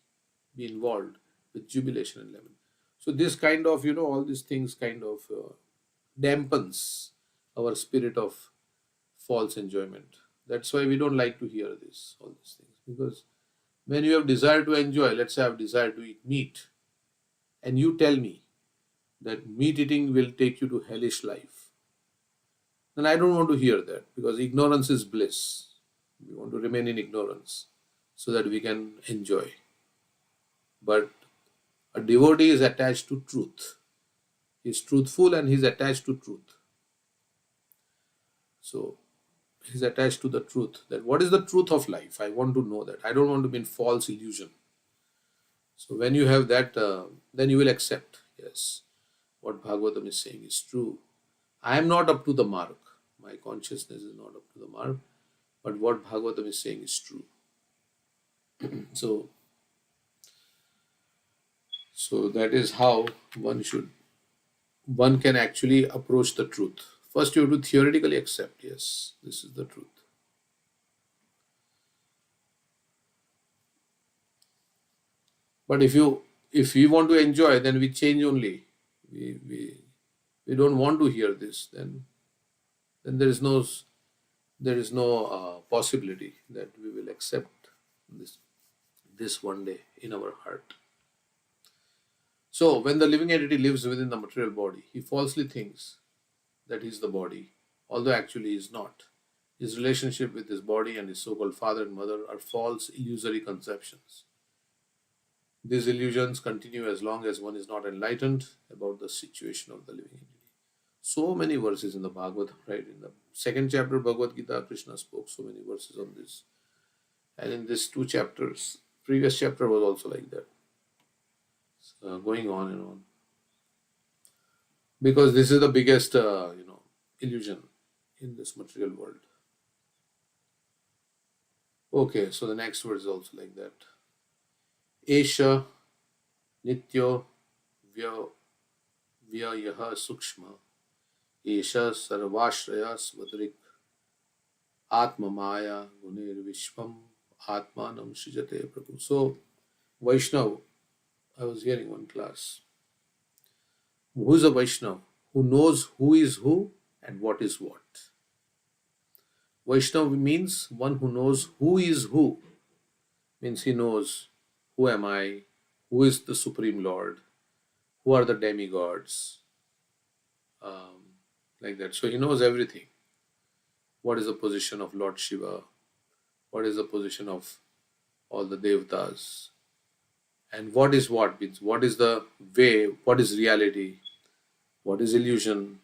be involved with jubilation and lament. So, this kind of, all these things kind of dampens our spirit of false enjoyment. That's why we don't like to hear all these things. Because when you have desire to enjoy, let's say I have desire to eat meat, and you tell me that meat eating will take you to hellish life, then I don't want to hear that because ignorance is bliss. We want to remain in ignorance so that we can enjoy. But a devotee is attached to truth. He is truthful and he is attached to truth. So he is attached to the truth. That what is the truth of life? I want to know that. I don't want to be in false illusion. So when you have that, then you will accept, yes, what Bhagavatam is saying is true. I am not up to the mark. My consciousness is not up to the mark. But what Bhagavatam is saying is true. So that is how one can actually approach the truth. First, you have to theoretically accept, yes, this is the truth. But if we want to enjoy, then we change only. We don't want to hear this. Then there is no possibility that we will accept this one day in our heart. So when the living entity lives within the material body, he falsely thinks that he is the body, although actually he is not. His relationship with his body and his so-called father and mother are false, illusory conceptions. These illusions continue as long as one is not enlightened about the situation of the living entity. So many verses in the Bhagavad, right? In the second chapter of Bhagavad Gita, Krishna spoke so many verses on this. And in these two chapters, previous chapter was also like that. Going on and on. Because this is the biggest, illusion in this material world. Okay, so the next word is also like that. Esha Nityo Vyayaha Sukshma Esha Sarvashraya Svadrik Atma Maya Gunir Vishwam Atmanam Shijate Prabhu. So, Vaishnav, I was hearing one class. Who is a Vaishnav? Who knows who is who and what is what. Vaishnav means one who knows who is who. Means he knows who am I, who is the Supreme Lord, who are the demigods, like that. So he knows everything. What is the position of Lord Shiva? What is the position of all the Devtas? And what is what? Means what is the way? What is reality? What is illusion?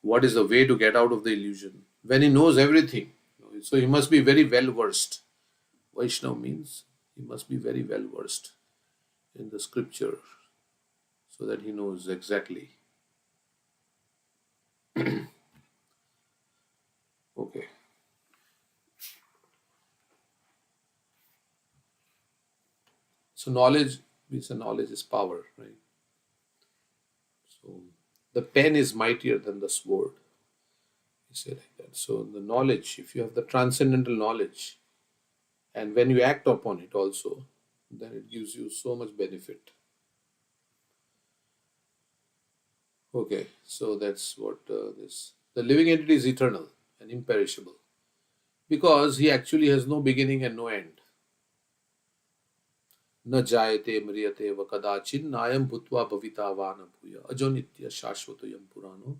What is the way to get out of the illusion? When he knows everything, so he must be very well versed. Vaishnava means he must be very well versed in the scripture so that he knows exactly. Okay. So knowledge means knowledge is power, right? So the pen is mightier than the sword. You say like that. So the knowledge, if you have the transcendental knowledge, and when you act upon it also, then it gives you so much benefit. Okay, so that's what this. The living entity is eternal and imperishable because he actually has no beginning and no end. न जायते म्रियते व कदाचिन नायम भूत्वा भविता वा न भूय अजो नित्य शाश्वतोयम पुराणो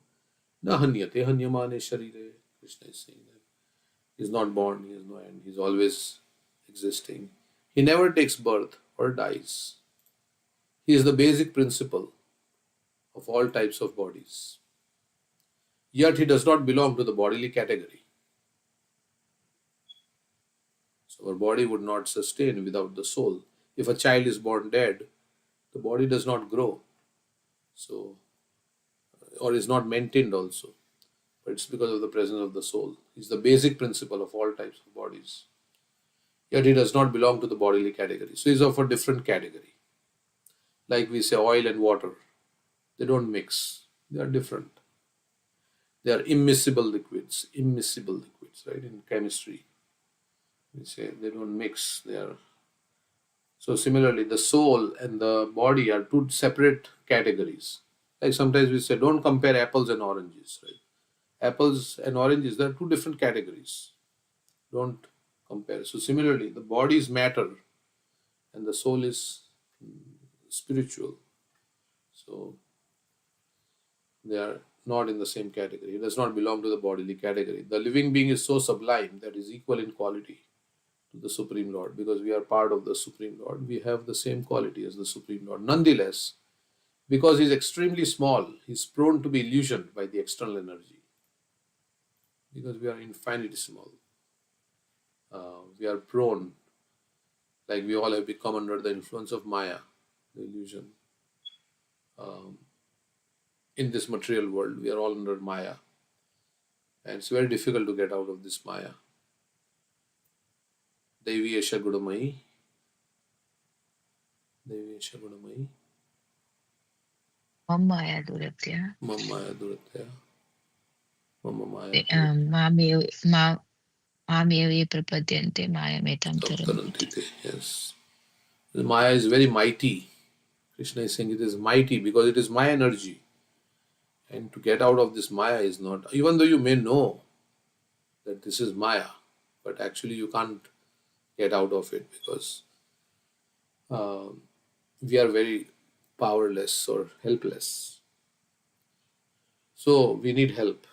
न हन्यते हन्यमाने शरीरे. Krishna is saying that he is not born, he has no end, he is always existing. He never takes birth or dies. He is the basic principle of all types of bodies. Yet he does not belong to the bodily category. So our body would not sustain without the soul. If a child is born dead, the body does not grow. So, or is not maintained also. But it's because of the presence of the soul. It's the basic principle of all types of bodies. Yet he does not belong to the bodily category. So he's of a different category. Like we say oil and water. They don't mix. They are different. They are immiscible liquids, right? In chemistry, we say they don't mix. They are. So similarly, the soul and the body are two separate categories. Like sometimes we say, don't compare apples and oranges, right? Apples and oranges, they are two different categories. Don't compare. So similarly, the body is matter and the soul is spiritual. So they are not in the same category. It does not belong to the bodily category. The living being is so sublime that is equal in quality to the Supreme Lord, because we are part of the Supreme Lord. We have the same quality as the Supreme Lord. Nonetheless, because he is extremely small, he is prone to be illusioned by the external energy. Because we are infinitesimal. We are prone, like we all have become under the influence of Maya, the illusion. In this material world, we are all under Maya. And it's very difficult to get out of this Maya. Devi Esha Gudamayi. Devi Esha Gudamayi. Maya Duratya. Maya Duratya. Maya Mame prapadyante Maya metam taranti. Yes. Maya is very mighty. Krishna is saying it is mighty because it is my energy. And to get out of this Maya is not, even though you may know that this is Maya, but actually you can't get out of it because we are very powerless or helpless. So we need help.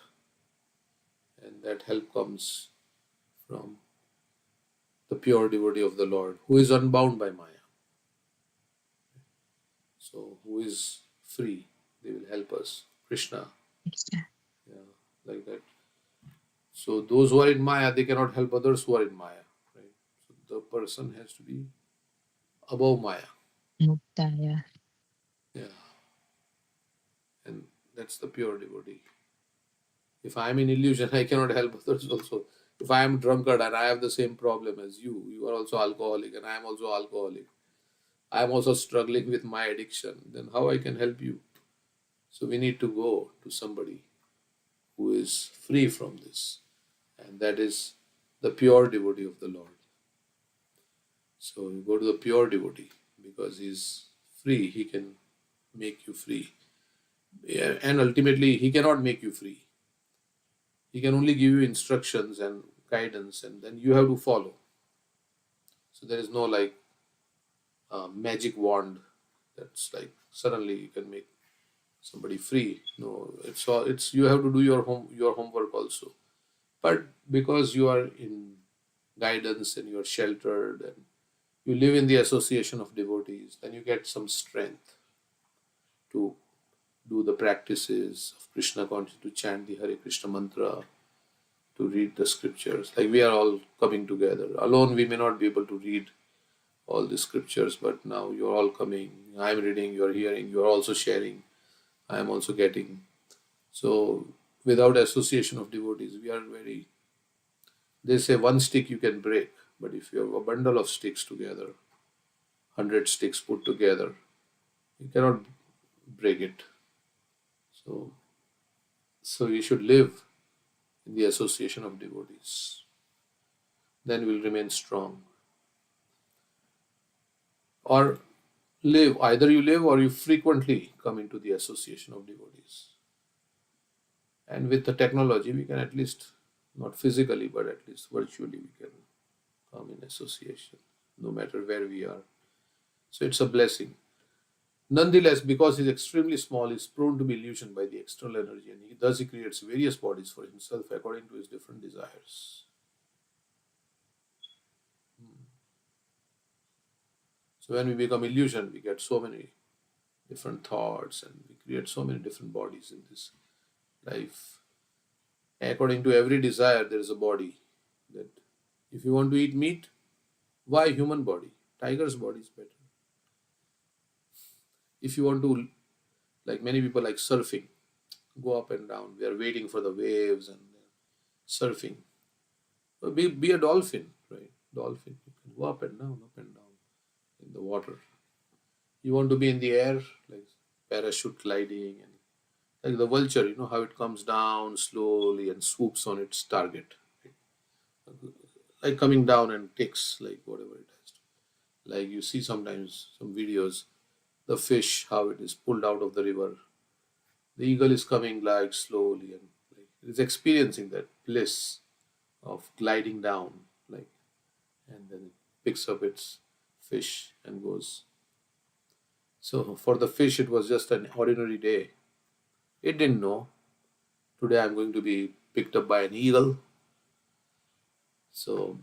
And that help comes from the pure devotee of the Lord, who is unbound by Maya. So who is free, they will help us. Krishna. Yeah, like that. So those who are in Maya, they cannot help others who are in Maya. Right? So the person has to be above Maya. Muktaya. Yeah. And that's the pure devotee. If I am in illusion, I cannot help others also. If I am drunkard and I have the same problem as you are also alcoholic and I am also alcoholic, I am also struggling with my addiction, then how I can help you? So we need to go to somebody who is free from this. And that is the pure devotee of the Lord. So you go to the pure devotee because he is free, he can make you free. Yeah, and ultimately, he cannot make you free. He can only give you instructions and guidance, and then you have to follow. So there is no like magic wand That's like suddenly you can make somebody free. No, it's all, it's, you have to do your homework also. But because you are in guidance and you are sheltered and you live in the association of devotees, then you get some strength to do the practices of Krishna consciousness, to chant the Hare Krishna mantra, to read the scriptures. Like we are all coming together. Alone we may not be able to read all the scriptures, but now you're all coming. I'm reading, you're hearing, you're also sharing, I am also getting. So without association of devotees, we are very, they say one stick you can break, but if you have a bundle of sticks together, 100 sticks put together, you cannot break it. So, so we should live in the association of devotees. Then we'll remain strong. Or live, either you live or you frequently come into the association of devotees. And with the technology, we can at least, not physically, but at least virtually, we can come in association, no matter where we are. So it's a blessing. Nonetheless, because he's extremely small, he's prone to be illusioned by the external energy, and he creates various bodies for himself according to his different desires. So when we become illusioned, we get so many different thoughts and we create so many different bodies in this life. According to every desire, there is a body. That if you want to eat meat, why human body? Tiger's body is better. If you want to, like many people like surfing, go up and down. We are waiting for the waves and surfing. Well, be a dolphin, right? Dolphin. You can go up and down in the water. You want to be in the air, like parachute gliding, and like the vulture, you know how it comes down slowly and swoops on its target, right? Like coming down and takes like whatever it has to. Like you see sometimes some videos, the fish, how it is pulled out of the river. The eagle is coming like slowly and like it is experiencing that bliss of gliding down, like, and then it picks up its fish and goes. So for the fish, it was just an ordinary day. It didn't know today I'm going to be picked up by an eagle. So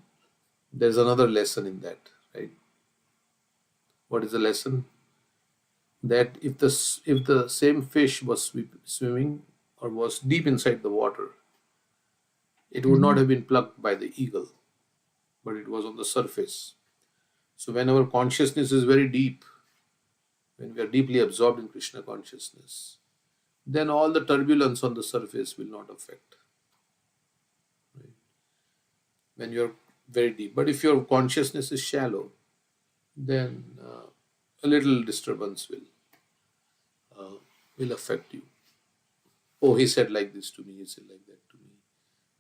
there's another lesson in that, right? What is the lesson? That if the same fish was swimming or was deep inside the water, it would not Mhm. have been plucked by the eagle, but it was on the surface. So when our consciousness is very deep, when we are deeply absorbed in Krishna consciousness, then all the turbulence on the surface will not affect. Right? When you're very deep. But if your consciousness is shallow, then a little disturbance will affect you. Oh, he said like this to me, he said like that to me.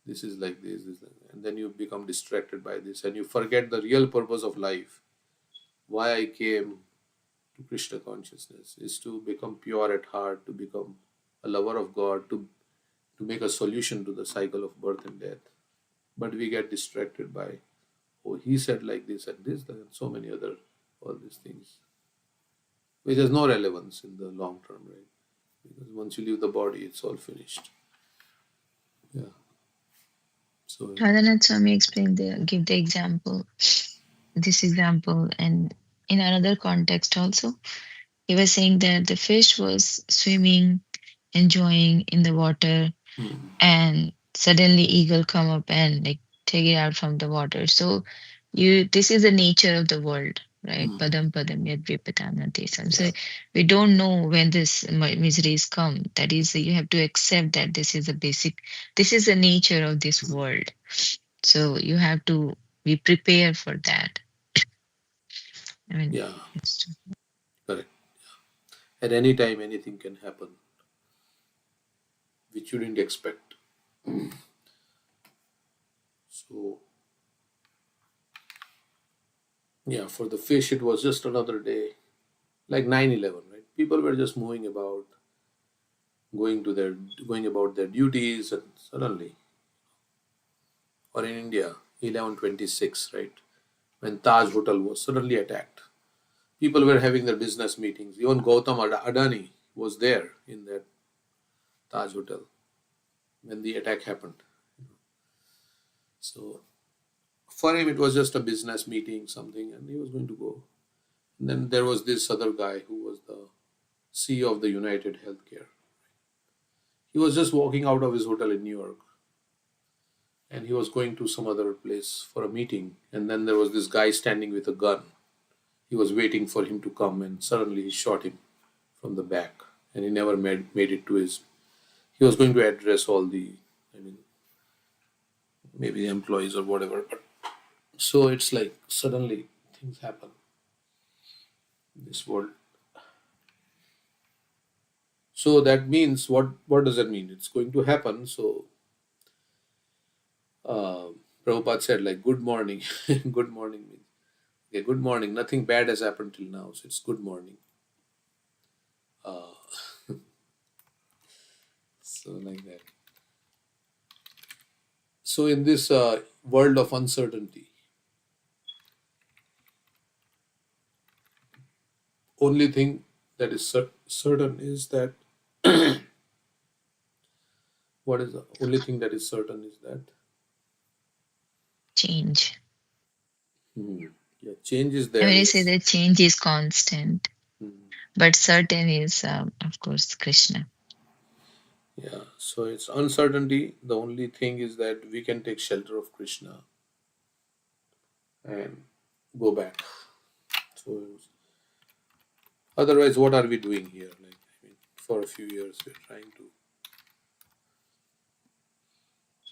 This is like this, like that. And then you become distracted by this and you forget the real purpose of life. Why I came to Krishna consciousness is to become pure at heart, to become a lover of God, to make a solution to the cycle of birth and death. But we get distracted by, oh, he said like this and this, and so many other, all these things, which has no relevance in the long term, right? Because once you leave the body, it's all finished. Yeah. So, Radhanath Swami explained give the example, this example, and in another context also, he was saying that the fish was swimming, enjoying in the water, mm, and suddenly eagle come up and like take it out from the water. So this is the nature of the world, right? mm, Padam padam yad vipatam desam. yeah, So we don't know when this miseries come. That is, you have to accept that this is the nature of this world. So you have to be prepared for that. I mean, yeah, it's correct. At any time, anything can happen, which you didn't expect. So, yeah, for the fish, it was just another day, like 9/11, right? People were just moving about, going to their, going about their duties, and suddenly, or in India, 11/26, right? When Taj Hotel was suddenly attacked. People were having their business meetings. Even Gautam Adani was there in that Taj Hotel when the attack happened. So for him, it was just a business meeting, something, and he was going to go. And then there was this other guy who was the CEO of the United Healthcare. He was just walking out of his hotel in New York, and he was going to some other place for a meeting. And then there was this guy standing with a gun. He was waiting for him to come, and suddenly he shot him from the back. And he never made it to his. He was going to address all the, I mean, maybe the employees or whatever. But so it's like suddenly things happen in this world. So that means what does that mean? It's going to happen. So Prabhupada said like good morning. Good morning means okay, good morning. Nothing bad has happened till now, so it's good morning. Uh, so like that. So in this world of uncertainty, only thing that is certain is that what is the only thing that is certain is that Change. yeah, change is I there. mean, you say Yes. that change is constant, Hmm. but certain is, of course, Krishna. Yeah. So it's uncertainty. The only thing is that we can take shelter of Krishna and go back. So otherwise, what are we doing here? Like I mean, for a few years we're trying to.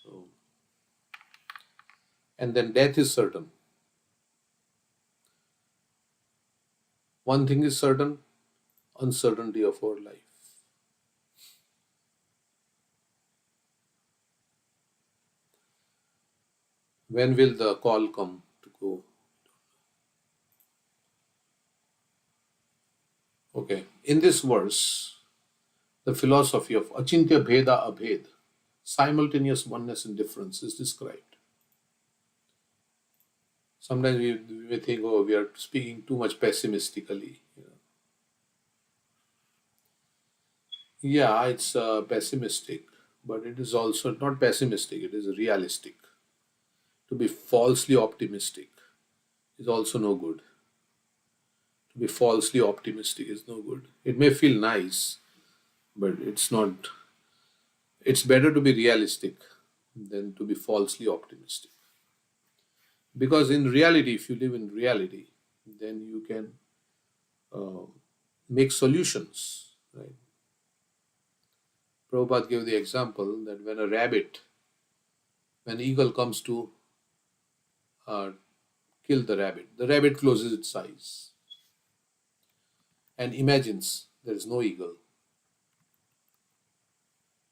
So and then death is certain. One thing is certain: uncertainty of our life. When will the call come to go? Okay. In this verse, the philosophy of Achintya Bheda Abhed, simultaneous oneness and difference, is described. Sometimes we may think, oh, we are speaking too much pessimistically. Yeah, it's pessimistic, but it is also not pessimistic, it is realistic. To be falsely optimistic is also no good. To be falsely optimistic is no good. It may feel nice, but it's not. It's better to be realistic than to be falsely optimistic. Because in reality, if you live in reality, then you can uh, make solutions. Right? Prabhupada gave the example that when eagle comes to uh, kill the rabbit closes its eyes and imagines there is no eagle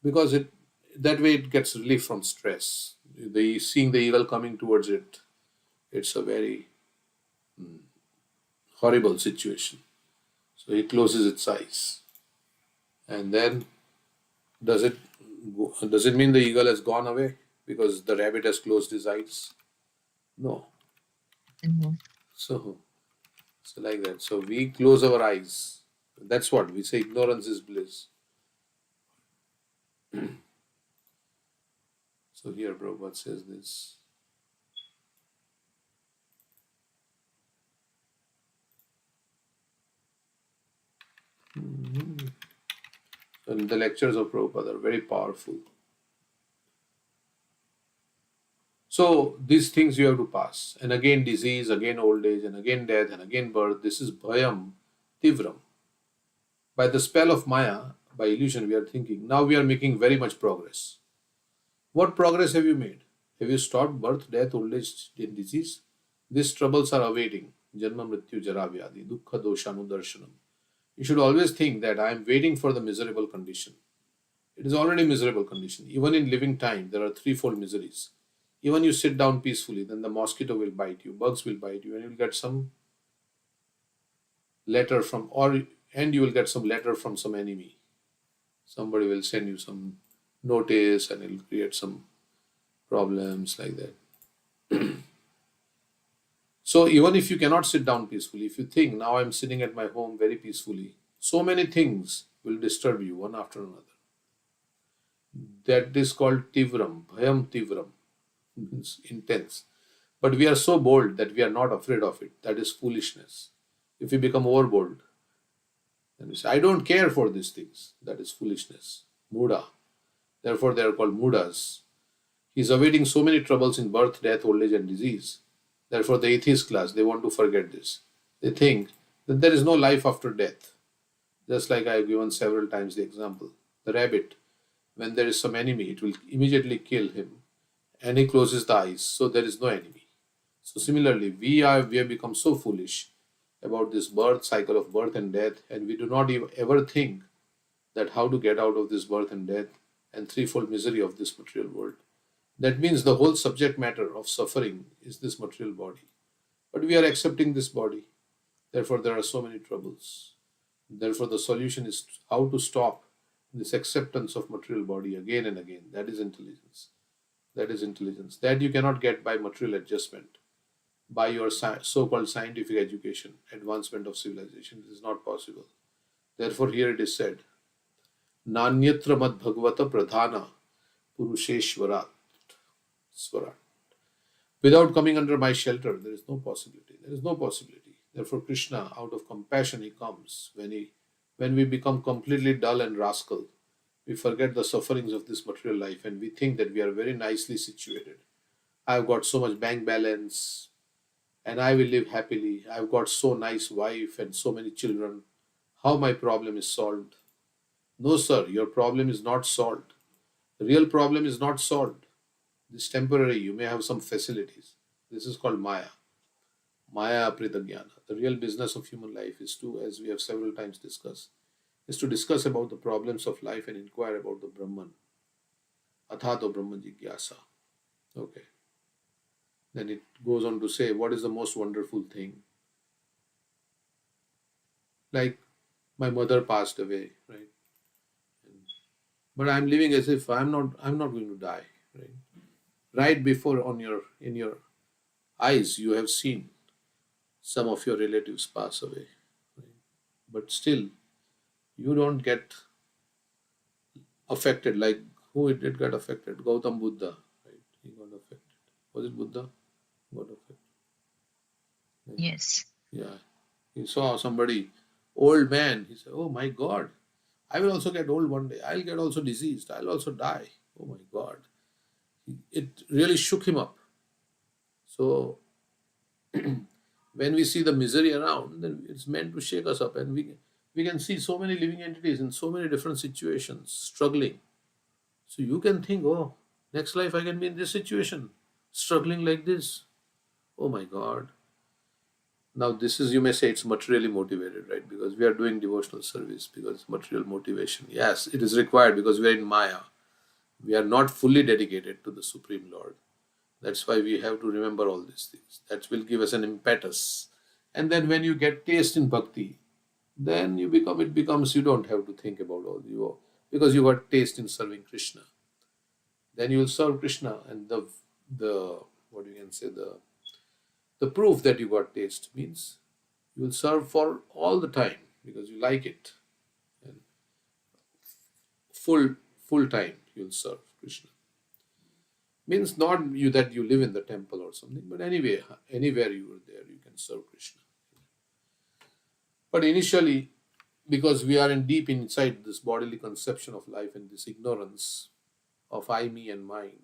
because it that way it gets relief from stress. Seeing the eagle coming towards it, it's a very horrible situation. So he closes its eyes, and then does it does it mean the eagle has gone away because the rabbit has closed his eyes? No. Mhm. So so like that. So we close our eyes. That's what we say. Ignorance is bliss. So here Prabhupada says this. And the lectures of Prabhupada are very powerful. So these things you have to pass. And again disease, again old age, and again death, and again birth. This is bhayam tivram. By the spell of Maya, by illusion, we are thinking, now we are making very much progress. What progress have you made? Have you stopped birth, death, old age, and disease? These troubles are awaiting. Janma mrityu jara vyadi, dukkha doshanu darshanam. You should always think that I am waiting for the miserable condition. It is already a miserable condition. Even in living time, there are threefold miseries. Even you sit down peacefully, then the mosquito will bite you, bugs will bite you, and you will get some letter from, or and you will get some letter from some enemy. Somebody will send you some notice, and it will create some problems like that. So even if you cannot sit down peacefully, if you think now I'm sitting at my home very peacefully, so many things will disturb you one after another. That is called tivram, bhayam tivram, means intense. But we are so bold that we are not afraid of it. That is foolishness. If we become overbold, then we say, I don't care for these things. That is foolishness. Muda. Therefore, they are called mudas. He is awaiting so many troubles in birth, death, old age, and disease. Therefore, the atheist class, they want to forget this. They think that there is no life after death. Just like I have given several times the example. The rabbit, when there is some enemy, it will immediately kill him and he closes the eyes, so there is no enemy. So similarly, we have become so foolish about this birth cycle of birth and death, and we do not even ever think that how to get out of this birth and death and threefold misery of this material world. That means the whole subject matter of suffering is this material body. But we are accepting this body. Therefore, there are so many troubles. Therefore, the solution is how to stop this acceptance of material body again and again. That is intelligence. That is intelligence. That you cannot get by material adjustment, by your so called scientific education, advancement of civilization. It is not possible. Therefore, here it is said, Nanyatra mad bhagavata pradhana purusheshwarat swarat. Without coming under my shelter, there is no possibility. There is no possibility. Therefore, Krishna, out of compassion, he comes. When we become completely dull and rascal, we forget the sufferings of this material life and we think that we are very nicely situated. I've got so much bank balance and I will live happily. I've got so nice wife and so many children. How my problem is solved? No, sir, your problem is not solved. The real problem is not solved. This temporary, you may have some facilities. This is called Maya. Maya Aprita Jnana. The real business of human life is to, as we have several times discussed, is to discuss about the problems of life and inquire about the Brahman. Athato Brahman Jigyasa. Okay. Then it goes on to say, what is the most wonderful thing? Like my mother passed away, right? But I'm living as if I'm not going to die, right? Right before in your eyes you have seen some of your relatives pass away, right? But still you don't get affected like who it did get affected. Gautam Buddha, right? He got affected. Was it Buddha? Got affected. Right? Yes. Yeah. He saw somebody, old man. He said, "Oh my God, I will also get old one day. I'll get also diseased. I'll also die. Oh my God." It really shook him up. So when we see the misery around, then it's meant to shake us up, and we can see so many living entities in so many different situations struggling. So you can think, oh, next life I can be in this situation, struggling like this. Oh my God. Now, this is, you may say, it's materially motivated, right? Because we are doing devotional service because it's material motivation. Yes, it is required because we are in Maya. We are not fully dedicated to the Supreme Lord. That's why we have to remember all these things. That will give us an impetus. And then when you get taste in bhakti, then it becomes, you don't have to think about all you, because you got taste in serving Krishna. Then you will serve Krishna, and the what you can say, the proof that you got taste means you will serve for all the time because you like it. And full time you'll serve Krishna. Means not you that you live in the temple or something, but anywhere you were there, you can serve Krishna. But initially, because we are in deep inside this bodily conception of life and this ignorance of I, me, and mine,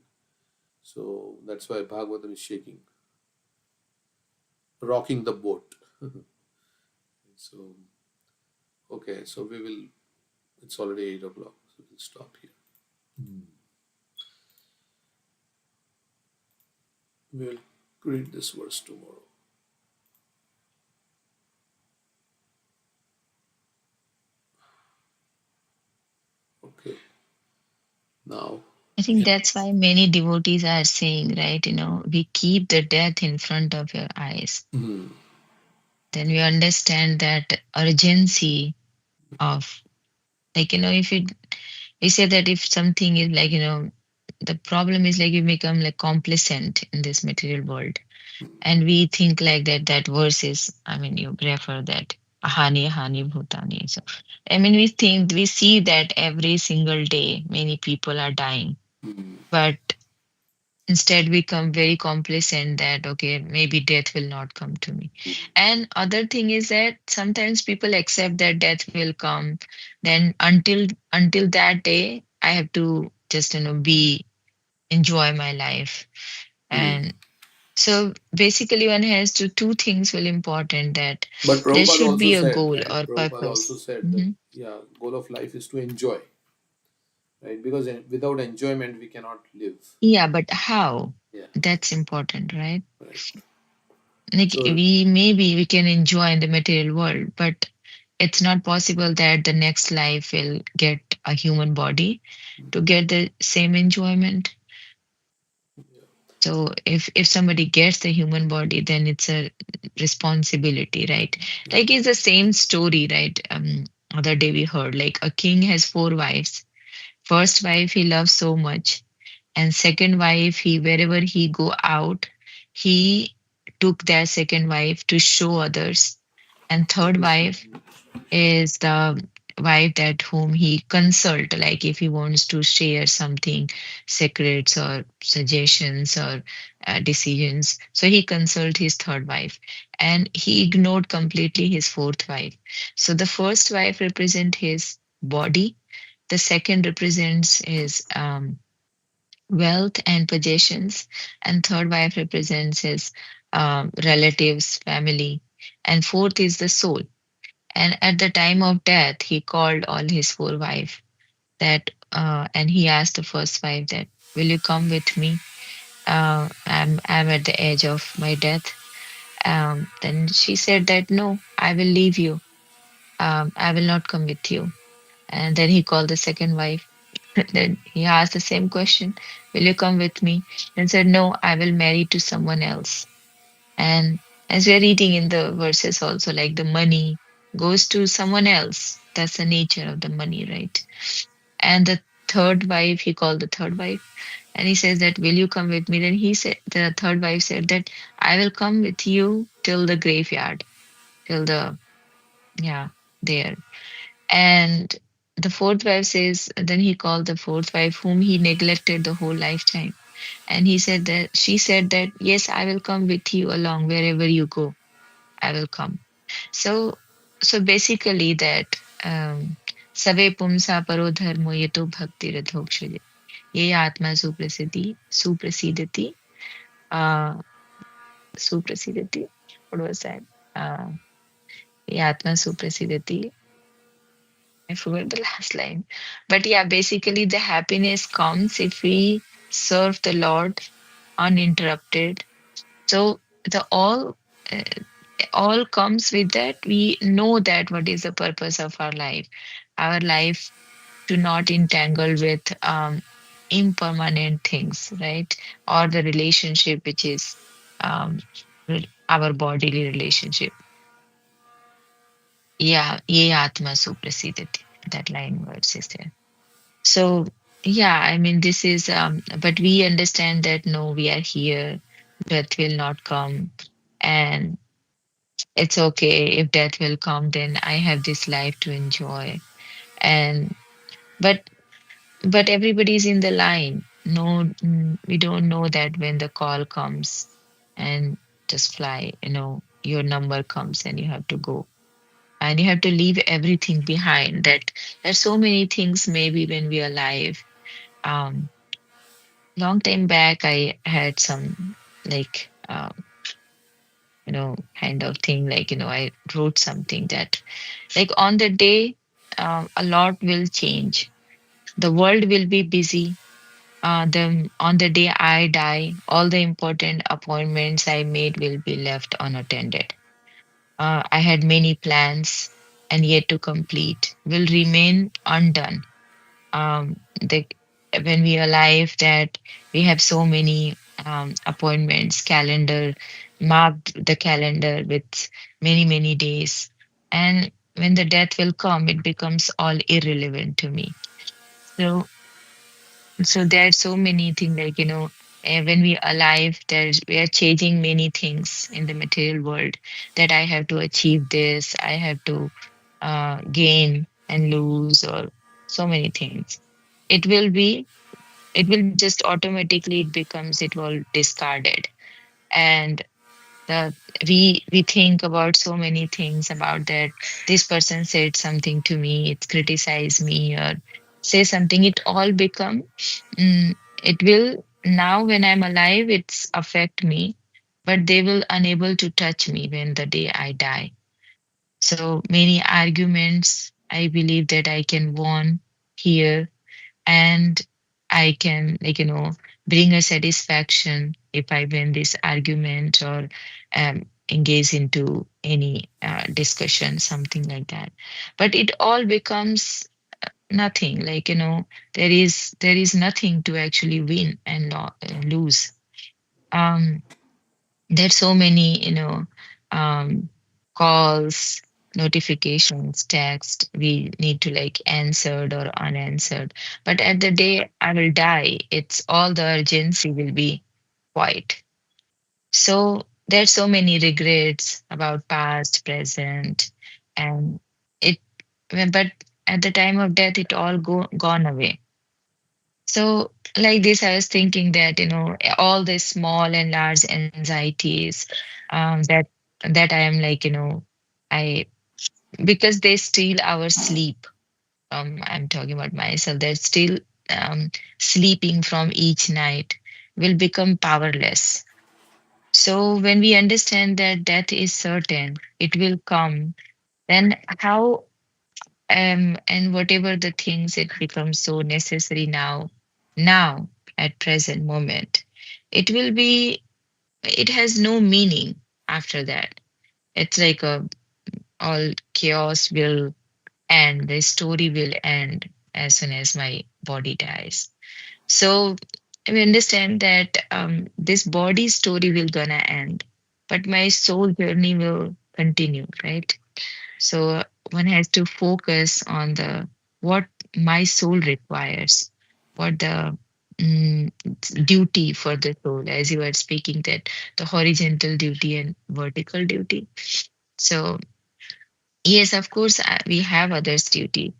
so that's why Bhagavatam is shaking, rocking the boat. So, okay, so we will, it's already 8 o'clock, so we'll stop here. We'll read this verse tomorrow. Okay, now, I think that's why many devotees are saying, right, we keep the death in front of your eyes. Then we understand that urgency of, like, if we say that if something is like, the problem is like you become like complacent in this material world. And we think like that, that verse is, I mean, you refer that Ahani Hani Bhutani. So, I mean, we see that every single day, many people are dying. Mm. But instead, we come very complacent that, okay, maybe death will not come to me. Mm. And other thing is that sometimes people accept that death will come. Then until that day, I have to just, be enjoy my life. Mm. And so basically one has to two things will important that But there Prabhupada should also be a said, goal right? or Prabhupada also purpose. said that, Hmm. yeah, goal of life is to enjoy, right? Because without enjoyment, we cannot live. Yeah, but how? Yeah, That's important, right? right. Like So, we can enjoy in the material world, but it's not possible that the next life will get a human body to get the same enjoyment. So if somebody gets the human body, then it's a responsibility, right? Like it's the same story, right? Other day we heard like a king has four wives. First wife he loves so much, and second wife he wherever he go out, he took that second wife to show others, and third wife is the wife that whom he consult, like if he wants to share something secrets or suggestions or decisions, so he consult his third wife, and he ignored completely his fourth wife. So the first wife represent his body, the second represents his wealth and possessions, and third wife represents his relatives, family, and fourth is the soul. And at the time of death, he called all his four wives that, and he asked the first wife that, "Will you come with me? I'm at the edge of my death." Then she said that, "No, I will leave you. I will not come with you." And then he called the second wife. Then he asked the same question, "Will you come with me?" And said, "No, I will marry to someone else." And as we're reading in the verses also, like the money goes to someone else. That's the nature of the money, right? And the third wife, he called the third wife, and he says that, "Will you come with me?" Then he said, the third wife said that, "I will come with you till the graveyard, till the, yeah, there." And the fourth wife says, then he called the fourth wife, whom he neglected the whole lifetime. And he said that, she said that, "Yes, I will come with you along wherever you go. I will come." So, so basically that सवे पुंसा परो धर्मो ये तो भक्ति रथोक्षजे ये आत्मा सुप्रसिद्धि uh suprasidati, what was that? ये आत्मा सुप्रसिद्धि, I forgot the last line. But yeah, basically the happiness comes if we serve the Lord uninterrupted. So the uh, all comes with that. We know that what is the purpose of our life. Our life to not entangle with impermanent things, right? Or the relationship which is our bodily relationship. Yeah, ye atma suprasidati. That line words is there. So yeah, I mean this is but we understand that no, we are here, death will not come, and it's okay if death will come, then I have this life to enjoy. And but everybody's in the line. No, we don't know that when the call comes and just fly, your number comes and you have to go. And you have to leave everything behind. That there's so many things maybe when we are alive. Um, Long time back I had some like kind of thing, like, I wrote something that like on the day a lot will change. The world will be busy. On the day I die, all the important appointments I made will be left unattended. I had many plans and yet to complete will remain undone. The When we are alive, that we have so many appointments, calendar marked the calendar with many days, and when the death will come, it becomes all irrelevant to me. So, so there are so many things like when we alive, we are changing many things in the material world, that I have to achieve this, I have to gain and lose, or so many things. It will be, it will just automatically, it becomes, it will discarded. And the we think about so many things about that. This person said something to me, it's criticized me, or say something, it all become, it will, now when I'm alive, it's affect me, but they will unable to touch me when the day I die. So many arguments, I believe that I can won here, and I can, like, bring a satisfaction if I win this argument, or engage into any discussion, something like that. But it all becomes nothing. Like, there is nothing to actually win and lose. Um, there's so many, um, calls, notifications, text we need to like answered or unanswered. But at the day I will die, it's all the urgency will be quiet. So there's so many regrets about past, present, and it. But at the time of death, it all gone away. So, like this, I was thinking that, all the small and large anxieties, that I am like, I because they steal our sleep. I'm talking about myself. They're still sleeping from each night will become powerless. So when we understand that death is certain, it will come, then how, and whatever the things it becomes so necessary now at present moment, it will be, it has no meaning after that. It's like a all chaos will end, the story will end as soon as my body dies. So we understand that this body story will gonna end, but my soul journey will continue, right? So one has to focus on the what my soul requires, what the mm, duty for the soul, as you were speaking, that the horizontal duty and vertical duty. So yes, of course, we have others' duty.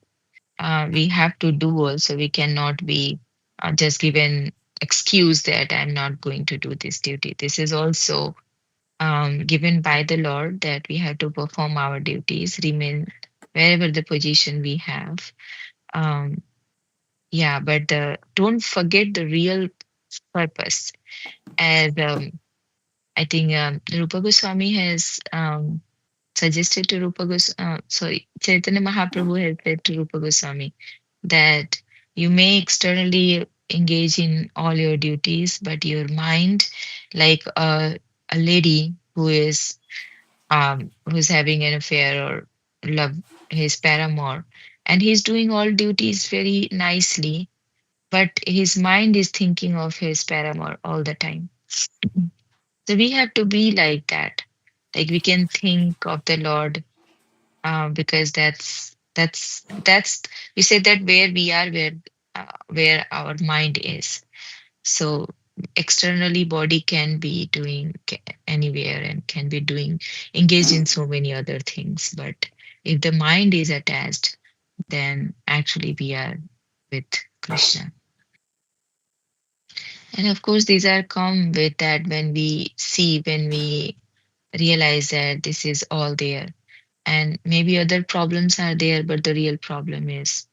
We have to do also. We cannot be just given excuse that I'm not going to do this duty. This is also given by the Lord, that we have to perform our duties, remain wherever the position we have. Um, yeah, but don't forget the real purpose. As I think Rupa Goswami has suggested to Chaitanya Mahaprabhu has said to Rupa Goswami that you may externally engage in all your duties, but your mind, like a lady who's having an affair or love his paramour, and he's doing all duties very nicely, but his mind is thinking of his paramour all the time. So we have to be like that. Like we can think of the Lord, because that's we say that where we are, where our mind is. So externally, body can be doing anywhere and can be doing engaged in so many other things. But if the mind is attached, then actually we are with Krishna. And of course, these are come with that when we see, when we realize that this is all there. And maybe other problems are there, but the real problem is,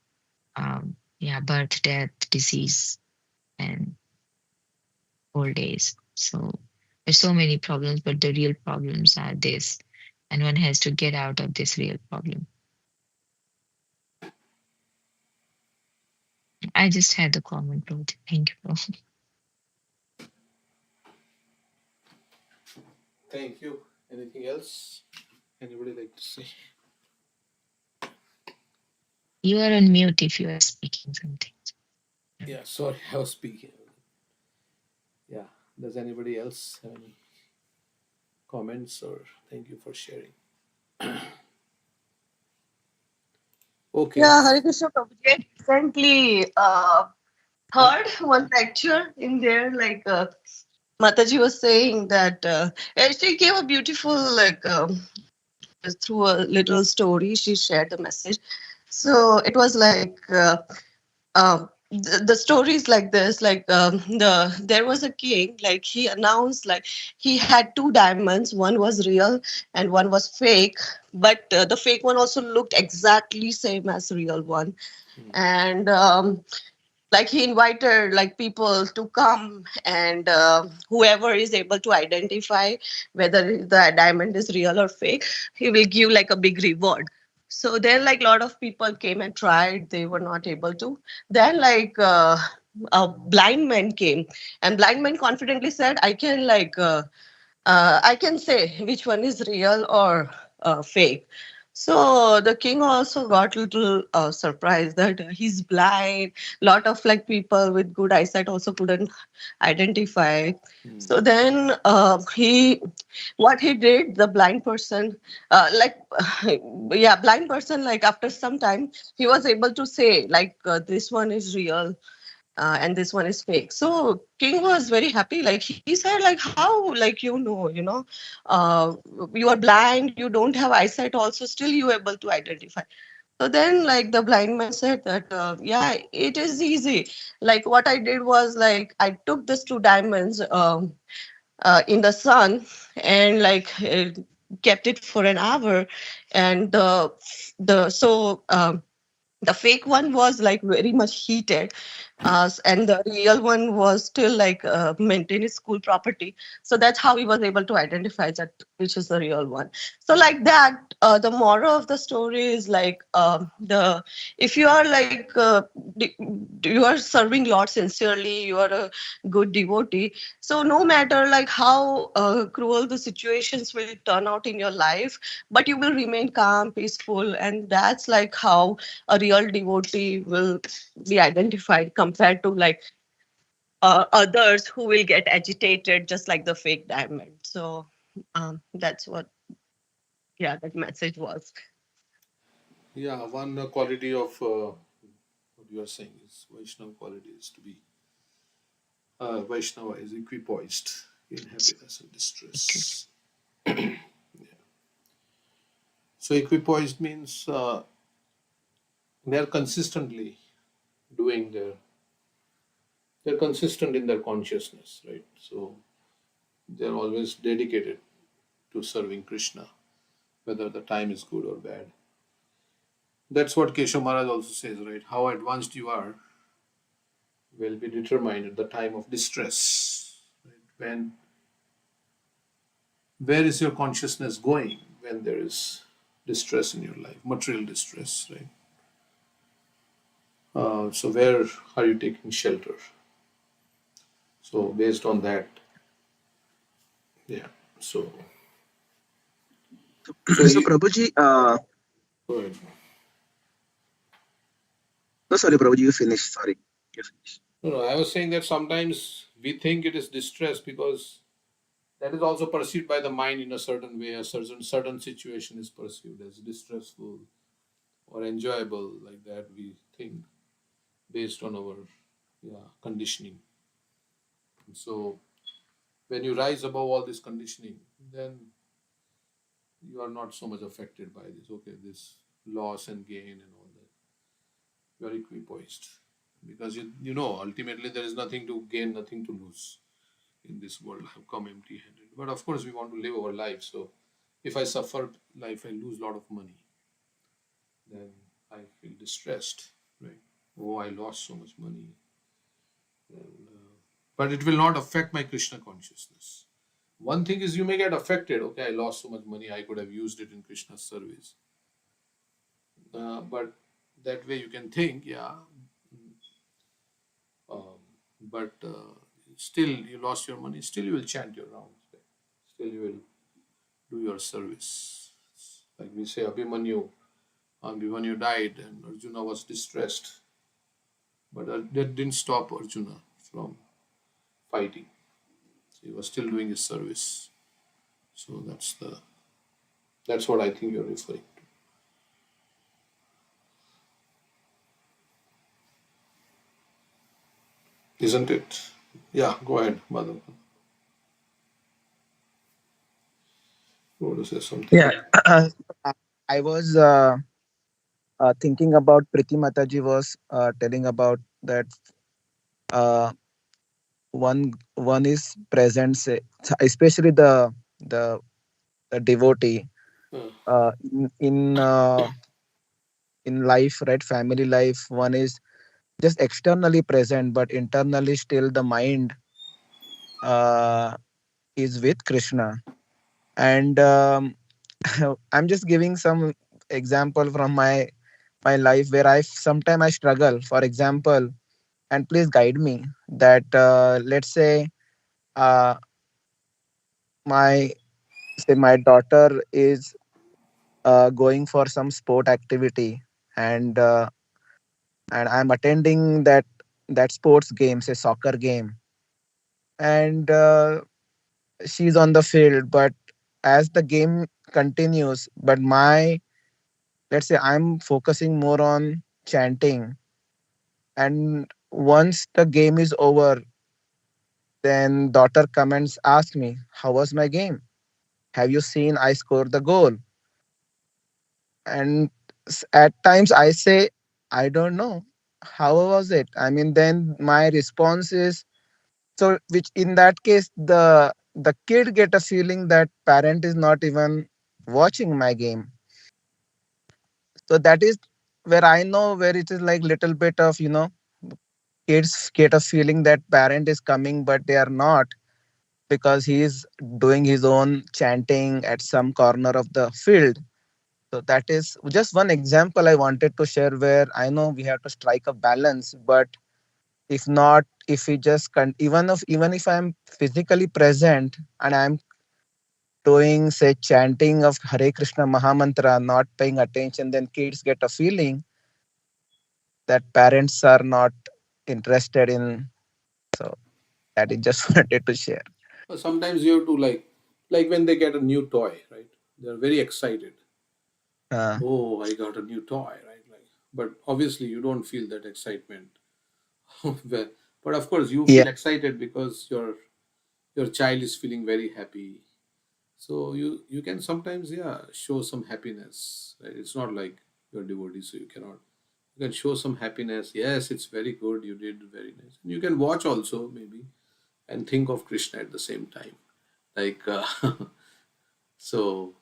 yeah, birth, death, disease, and old age. So there's so many problems, but the real problems are this, and one has to get out of this real problem. I just had the comment, Ruth. Thank you. Thank you. Anything else? Anybody like to say? You are on mute if you are speaking something. Yeah, sorry, I was speaking. Yeah. Does anybody else have any comments, or thank you for sharing? Okay. Yeah, Hare Krishna Prabhuji. Recently, heard one lecture in there, like Mataji was saying that she gave a beautiful, like, through a little story, she shared the message. So it was like, the story is like this, like, there was a king, like he announced, like he had two diamonds, one was real and one was fake, but the fake one also looked exactly same as real one. And like he invited like people to come, and whoever is able to identify whether the diamond is real or fake, he will give like a big reward. So then like a lot of people came and tried, they were not able to. Then like a blind man came, and blind man confidently said, I can like I can say which one is real or fake. So the king also got little surprised that he's blind. Lot of like people with good eyesight also couldn't identify. So then what he did, the blind person, like, yeah, blind person, like after some time, he was able to say like this one is real, and this one is fake. So king was very happy. Like he said, like how, like uh, you are blind, you don't have eyesight, also still you able to identify. So then, like the blind man said that, yeah, it is easy. Like what I did was like I took these two diamonds in the sun, and like kept it for an hour, and the fake one was like very much heated, and the real one was still like maintain its school property. So that's how he was able to identify that which is the real one. So like that, the moral of the story is like, the if you are like you are serving Lord sincerely, you are a good devotee. So no matter like how cruel the situations will turn out in your life, but you will remain calm, peaceful, and that's like how a real devotee will be identified compared to like others who will get agitated just like the fake diamond. So that's what, yeah, that message was. Yeah, one quality of what you are saying is Vaishnava quality is to be Vaishnava is equipoised in happiness and Okay. distress. So equipoised means they are consistently doing their, they're consistent in their consciousness, right? So they're always dedicated to serving Krishna, whether the time is good or bad. That's what Keshav Maharaj also says, right? How advanced you are will be determined at the time of distress. Right? Where is your consciousness going when there is distress in your life, material distress, right? So where are you taking shelter? So based on that, yeah. So so So you Prabhuji, go ahead. no, sorry, Prabhuji, you finish. Sorry, you finish. No, no, I was saying that sometimes we think it is distress because that is also perceived by the mind in a certain way. A certain situation is perceived as distressful or enjoyable, like that we think based on our, yeah, conditioning. So when you rise above all this conditioning, then you are not so much affected by this. Okay, this loss and gain and all that. You are equipoised because you know ultimately there is nothing to gain, nothing to lose in this world. I have come empty-handed. But of course, we want to live our life. So if I suffer life, I lose a lot of money, then I feel distressed, right? Oh, I lost so much money. And, but it will not affect my Krishna consciousness. One thing is you may get affected. Okay, I lost so much money, I could have used it in Krishna's service. But that way you can think, yeah, um, but still you lost your money, still you will chant your rounds, right? Still you will do your service. Like we say, Abhimanyu died and Arjuna was distressed, but that didn't stop Arjuna from fighting. So he was still doing his service. So that's what I think you're referring to. isn't it? Yeah, go ahead, Madhav. You want to say something? Yeah. I was thinking about Priti Mataji was telling about that uh, one is present, especially the, the devotee Uh, in in life, right? Family life. One is just externally present, but internally still the mind uh, is with Krishna. And I'm just giving some example from my life where I sometimes I struggle. For example, and please guide me that let's say uh, my my daughter is going for some sport activity, and I'm attending that sports game, say soccer game, and she's on the field. But as the game continues, but my, let's say, I'm focusing more on chanting, and once the game is over, then daughter comments ask me, how was my game? Have you seen I scored the goal? And at times I say, I don't know. How was it? I mean, then my response is, so which in that case the kid get a feeling that parent is not even watching my game. So that is where I know where it is like little bit of, kids get a feeling that parent is coming but they are not, because he is doing his own chanting at some corner of the field. So that is just one example I wanted to share, where I know we have to strike a balance. But if not, if we just even if I'm physically present and I'm doing, say, chanting of Hare Krishna Mahamantra, not paying attention, then kids get a feeling that parents are not interested in. So that is just wanted to share. Sometimes you have to like when they get a new toy, right? They're very excited. Uh, Oh, I got a new toy, right? Like, but obviously you don't feel that excitement. Well, but of course you yeah, feel excited because your child is feeling very happy. So you can sometimes, yeah, show some happiness, right? It's not like you're devotee, so you cannot. You can show some happiness. Yes, it's very good. You did very nice. You can watch also maybe and think of Krishna at the same time. Like so,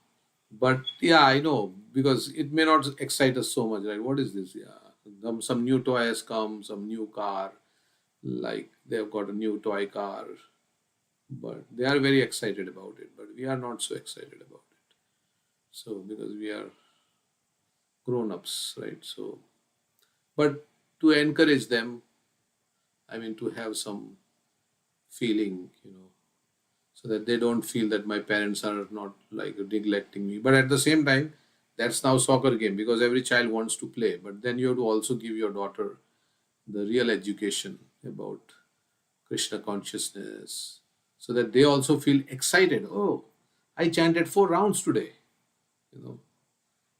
but yeah, I know because it may not excite us so much, right? What is this? Yeah, some new toy has come, some new car. Like they've got a new toy car, but they are very excited about it. But we are not so excited about it. So because we are grown-ups, right? So, but to encourage them, I mean, to have some feeling, so that they don't feel that my parents are not like neglecting me. But at the same time, that's now soccer game because every child wants to play. But then you have to also give your daughter the real education about Krishna consciousness, so that they also feel excited. Oh, I chanted 4 rounds today. You know,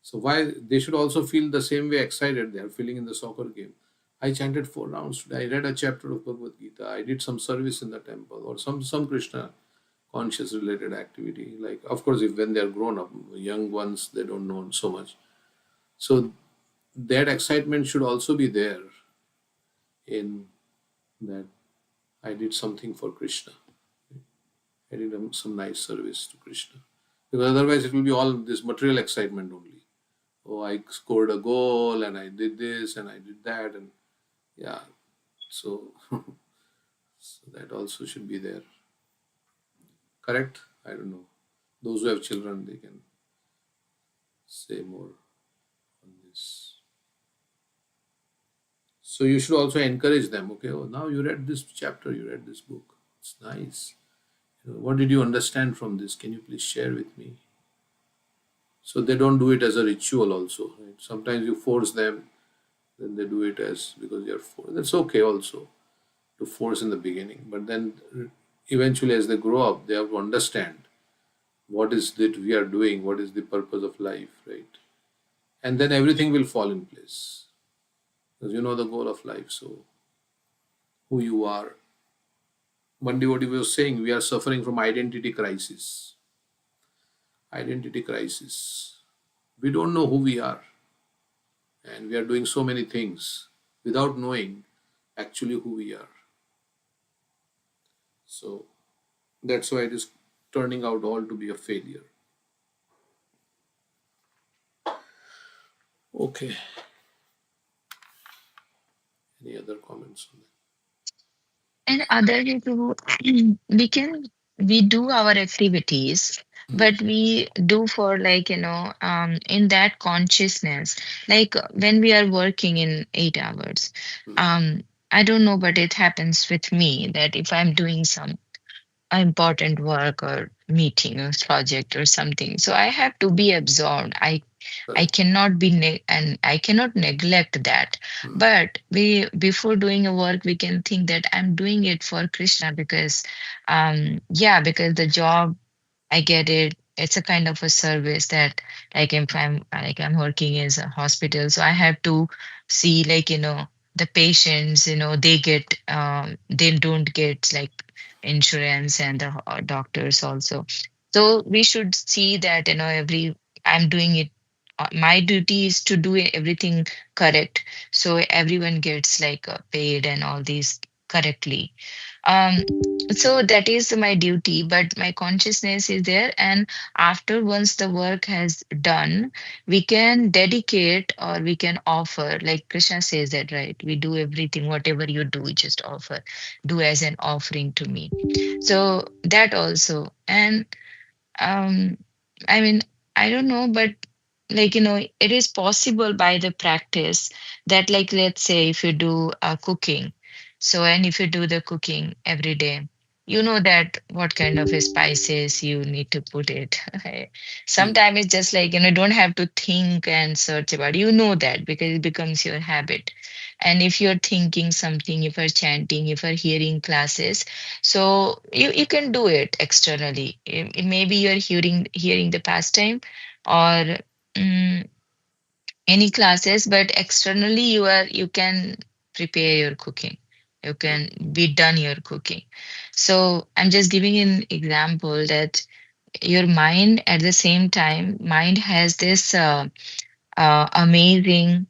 so why they should also feel the same way excited they are feeling in the soccer game. I chanted 4 rounds today. I read a chapter of Bhagavad Gita. I did some service in the temple or some Krishna conscious related activity. Like of course, if when they are grown up, young ones they don't know so much. So that excitement should also be there in that I did something for Krishna. I did some nice service to Krishna. Because otherwise it will be all this material excitement only. Oh, I scored a goal and I did this and I did that and yeah. So, so that also should be there. Correct? I don't know. Those who have children, they can say more on this. So you should also encourage them. Okay, oh, now you read this chapter, you read this book. It's nice. What did you understand from this? Can you please share with me? So they don't do it as a ritual also. Right? Sometimes you force them, then they do it as because you're forced. That's okay also to force in the beginning. But then eventually as they grow up, they have to understand what is that we are doing, what is the purpose of life, right? And then everything will fall in place because you know the goal of life. So who you are. One devotee was saying we are suffering from identity crisis. Identity crisis. We don't know who we are, and we are doing so many things without knowing actually who we are. So that's why it is turning out all to be a failure. Okay. Any other comments on And other way to we can we do our activities, that? but we do for like in that consciousness, like when we are working in 8 hours. Um, I don't know, but it happens with me that if I'm doing some important work or meeting or project or something, so I have to be absorbed. I Correct. cannot be and I cannot neglect that. But we before doing a work, we can think that I'm doing it for Krishna because, yeah, because the job I get it. It's a kind of a service that, like, if I'm working as a hospital, so I have to see, like, the patients, they don't get like insurance, and the doctors also. So we should see that, I'm doing it. My duty is to do everything correct, so everyone gets like paid and all these correctly. um so that is my duty, but my consciousness is there. And after, once the work has done, we can dedicate or we can offer, like Krishna says that, right? We do everything, whatever you do, just offer, do as an offering to me. So that also. And um I mean, I don't know, but like, it is possible by the practice that, like, let's say if you do cooking, so, and if you do the cooking every day, you know that what kind of spices you need to put it. Sometimes it's just like, don't have to think and search about it. You know that because it becomes your habit. And if you're thinking something, if you're chanting, if you're hearing classes, so you can do it externally. Maybe you're hearing the pastime, or mm, any classes, but externally you can prepare your cooking. You can be done your cooking. So I'm just giving an example that your mind, at the same time, mind has this amazing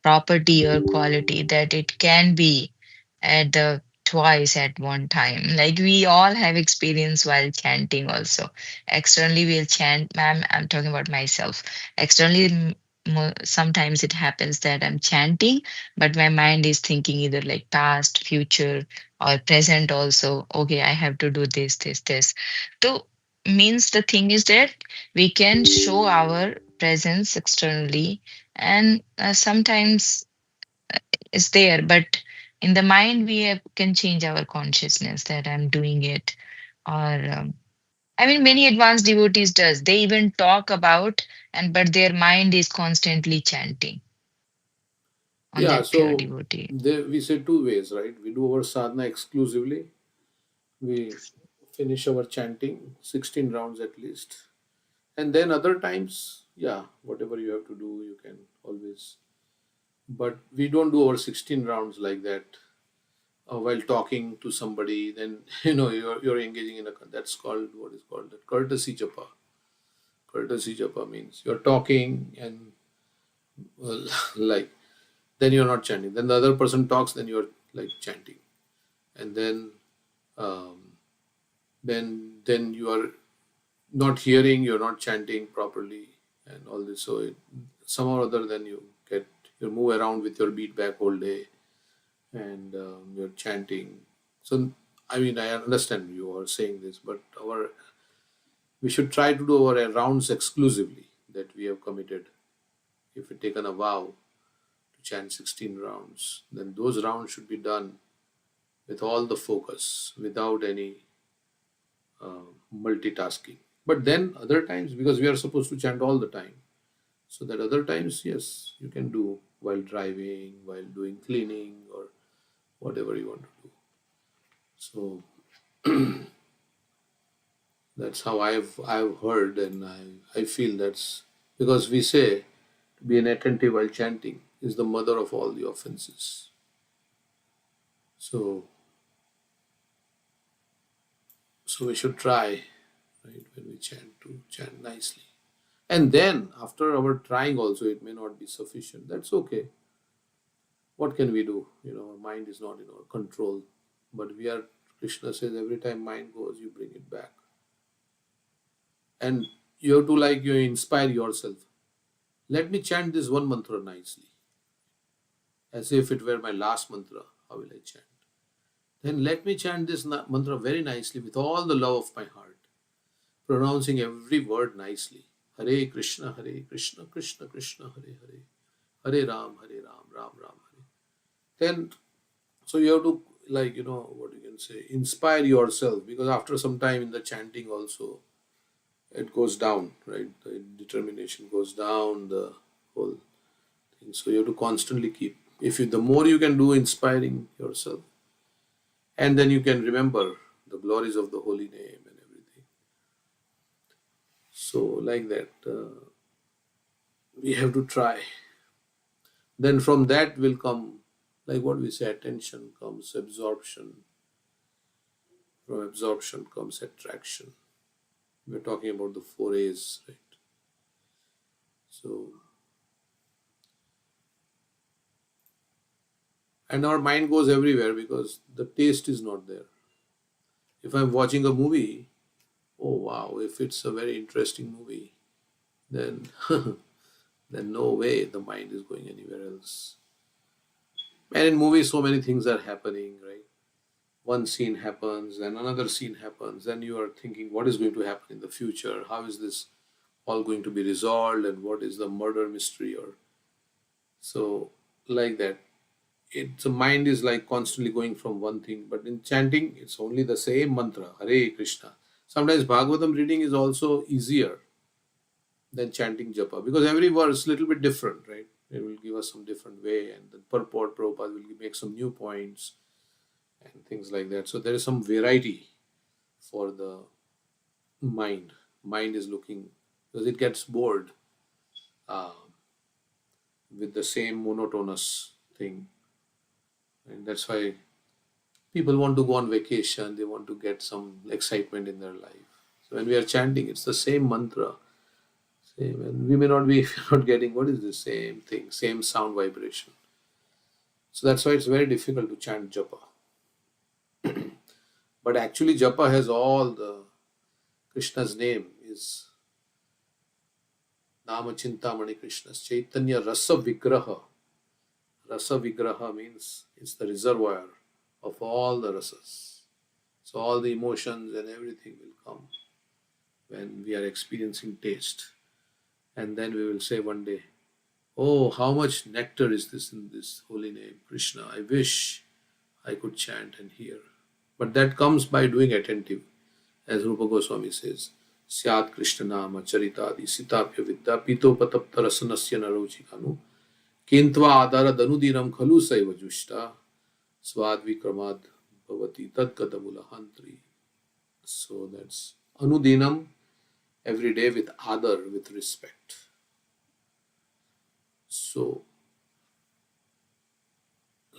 property or quality that it can be at the twice at one time. Like we all have experience while chanting also. Externally we'll chant, ma'am, I'm talking about myself. Externally, sometimes it happens that I'm chanting, but my mind is thinking either like past, future, or present also. Okay, I have to do this. So means the thing is that we can show our presence externally, and sometimes it's there, but in the mind can change our consciousness that I'm doing it. Or I mean, many advanced devotees does, they even talk about, and but their mind is constantly chanting on Yeah, that pure so devotee. there we say two ways, right? We do our sadhana exclusively. We finish our chanting 16 rounds at least. And then other times, yeah, whatever you have to do, you can always. But we don't do our 16 rounds like that while talking to somebody. Then, you're engaging in that's called, what is called, that courtesy japa. Courtesy japa means you're talking and, well, like, then you're not chanting. Then the other person talks, then you're like chanting. And um, then you are not hearing, you're not chanting properly, and all this. So somehow or other, then you move around with your beat back all day, and you're chanting. So I mean, I understand you are saying this, but we should try to do our rounds exclusively that we have committed. If we taken a vow to chant 16 rounds, then those rounds should be done with all the focus, without any multitasking. But then other times, because we are supposed to chant all the time, so that other times, yes, you can do while driving, while doing cleaning, or whatever you want to do. So that's how I've heard, and I feel that's because we say to be inattentive while chanting is the mother of all the offenses. So, so we should try, right, when we chant, to chant nicely. And then after our trying also, it may not be sufficient. That's okay. What can we do? Our mind is not in our control. But we are, Krishna says, every time mind goes, you bring it back. And you have to, you inspire yourself. Let me chant this one mantra nicely, as if it were my last mantra. How will I chant? Then let me chant this mantra very nicely with all the love of my heart, pronouncing every word nicely. Hare Krishna, Krishna Krishna, Hare Hare, Hare Ram, Ram Ram, Hare. Then, so you have to, what you can say, inspire yourself, because after some time in the chanting also, it goes down, right? The determination goes down, the whole thing. So you have to constantly keep. If you, the more you can do inspiring yourself, and then you can remember the glories of the holy name and everything. So like that, we have to try. Then from that will come, like what we say, attention comes absorption. From absorption comes attraction. We're talking about the four A's, right? So, and our mind goes everywhere because the taste is not there. If I'm watching a movie, oh wow, if it's a very interesting movie, then then no way the mind is going anywhere else. And in movies, so many things are happening, right? One scene happens, then another scene happens, then you are thinking, what is going to happen in the future? How is this all going to be resolved? And what is the murder mystery? Or so, like that. The mind is like constantly going from one thing. But in chanting, it's only the same mantra, Hare Krishna. Sometimes Bhagavatam reading is also easier than chanting japa, because every verse is a little bit different, right? It will give us some different way, and the purport Prabhupada will make some new points and things like that. So there is some variety for the mind. Mind is looking, because it gets bored uh, with the same monotonous thing, and that's why people want to go on vacation. They want to get some excitement in their life. So when we are chanting, it's the same mantra, same, and we may not be if you're not getting what is the same thing, same sound vibration. So that's why it's very difficult to chant japa. But actually, japa has all the Krishna's name is Nama Chintamani Krishna's Chaitanya Rasa Vigraha. Rasa Vigraha means it's the reservoir of all the rasas. So all the emotions and everything will come when we are experiencing taste. And then we will say one day, oh, how much nectar is this in this holy name, Krishna. I wish I could chant and hear. But that comes by doing attentive. As Rupa Goswami says, Syat Krishna Nama Charitadi Sitapya Vidya Pito Patapta Rasanasya Narochikanu Kintva Adara Danudinam Khalu Saiva Jushta Svad Vikramad Bhavati Tad Kadamulahantri. So that's Anudinam, every day with adar, with respect. So,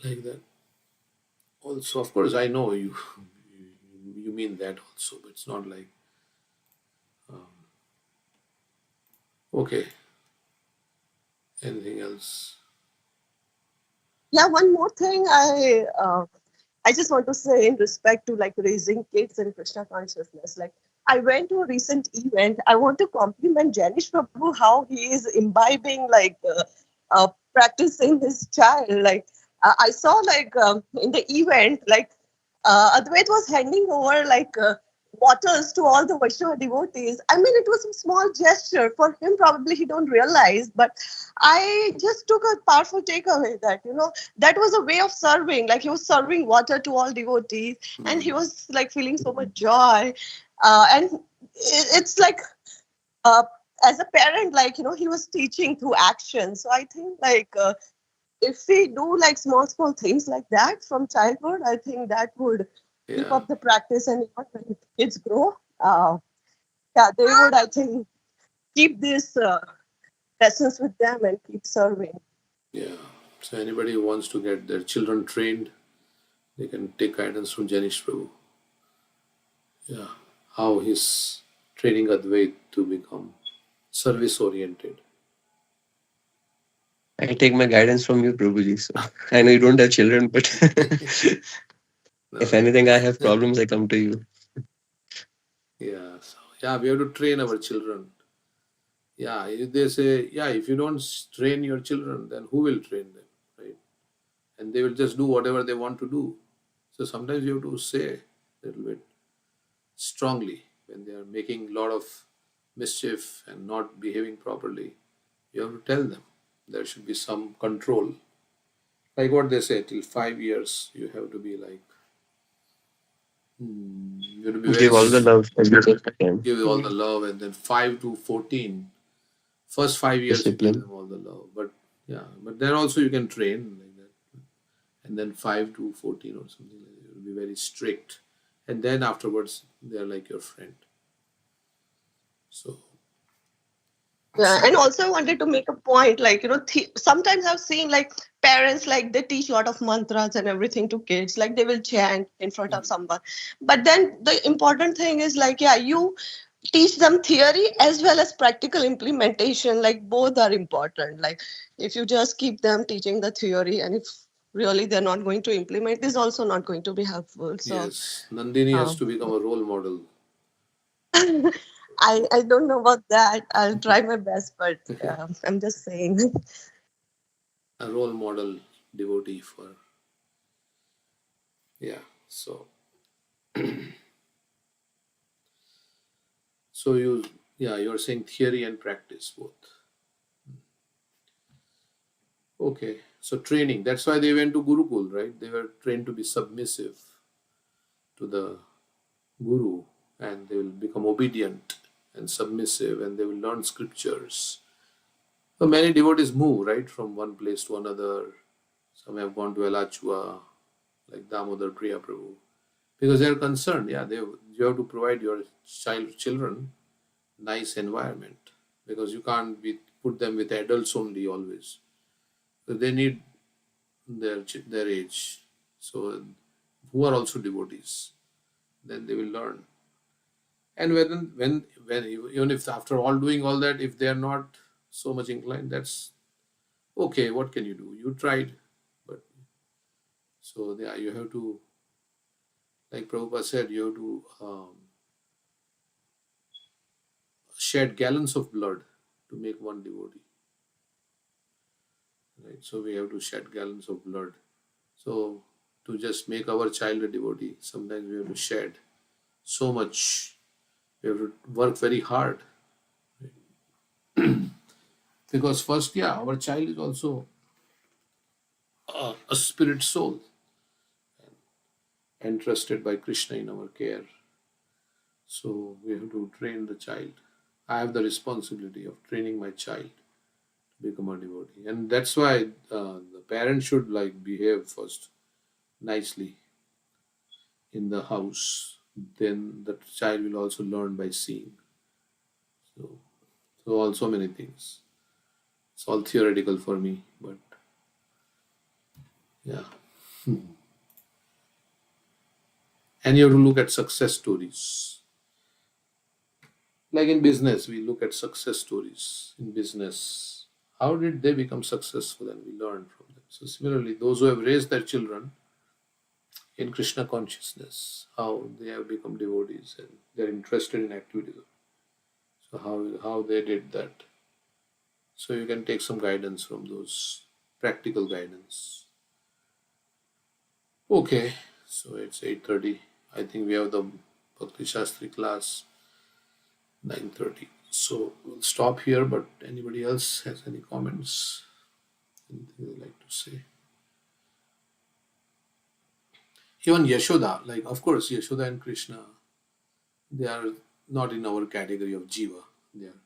like that. Also, of course, I know you mean that also, but it's not like, okay, anything else? Yeah, one more thing I just want to say in respect to like raising kids in Krishna consciousness. Like I went to a recent event. I want to compliment Janish Prabhu how he is imbibing practicing his child. Like I saw in the event Advait was handing over waters to all the Vaishnava devotees. I mean, it was a small gesture for him. Probably he don't realize, but I just took a powerful takeaway that that was a way of serving. Like he was serving water to all devotees, and he was like feeling so much joy. And it's like uh, as a parent, he was teaching through action. So I think if we do like small things like that from childhood, I think that would keep Yeah, up the practice. And even when kids grow, yeah, they would, I think, keep these lessons with them and keep serving. yeah. So anybody who wants to get their children trained, They can take guidance from Janish Prabhu. Yeah, how he's training Advait to become service oriented. I take my guidance from you, Prabhuji. So I know you don't have children, but No, if no. anything, I have problems, I come to you. Yeah, so yeah, we have to train our children. Yeah, if they say, yeah, if you don't train your children, then who will train them, right? And they will just do whatever they want to do. So sometimes you have to say a little bit strongly when they are making a lot of mischief and not behaving properly. You have to tell them there should be some control. Like what they say, till 5 years, you have to be like, you have to be very, Give all the love as much as I can. give all the love, and then 5 to 14, first 5 years you give Discipline. them all the love. But yeah, but then also you can train like that. And then 5 to 14 or something like that, you will be very strict. And then afterwards, they are like your friend. So, Yeah, and also I wanted to make a point, like, sometimes I've seen like parents, like they teach a lot of mantras and everything to kids, like they will chant in front of someone. But then the important thing is like, yeah, you teach them theory as well as practical implementation, like both are important. Like if you just keep them teaching the theory and if really they're not going to implement, is also not going to be helpful. So yes, Nandini has um, to become a role model. I don't know about that. I'll try my best, but I'm just saying. A role model devotee for, yeah. So, so you, yeah, you're saying theory and practice both. Okay. So training, that's why they went to Gurukul, right? They were trained to be submissive to the Guru, and they will become obedient and submissive, and they will learn scriptures. So many devotees move, right, from one place to another. Some have gone to Elachua, like Damodar Priya Prabhu, because they are concerned. Yeah, you have to provide your children nice environment, because you can't put them with adults only always. So they need their age. So who are also devotees, then they will learn. And when even if after all doing all that, if they are not so much inclined, that's okay. What can you do? You tried, but so yeah, you have to, like Prabhupada said, you have to shed gallons of blood to make one devotee. Right? So we have to shed gallons of blood. So to just make our child a devotee, sometimes we have to shed so much. We have to work very hard, because first, yeah, our child is also a spirit soul entrusted by Krishna in our care. So we have to train the child. I have the responsibility of training my child to become a devotee, and that's why the parent should like behave first nicely in the house. Then the child will also learn by seeing. So, so also many things. It's all theoretical for me, but yeah. And you have to look at success stories. Like in business, we look at success stories in business. How did they become successful? And we learn from them. So, similarly, those who have raised their children in Krishna consciousness, how they have become devotees and they're interested in activism. So, how they did that. So, you can take some guidance from those practical guidance. Okay, so it's 8:30. I think we have the Bhakti Shastri class 9:30. So we'll stop here, but anybody else has any comments? Anything they'd like to say? Even Yashoda, like of course Yashoda and Krishna, they are not in our category of Jiva. They are.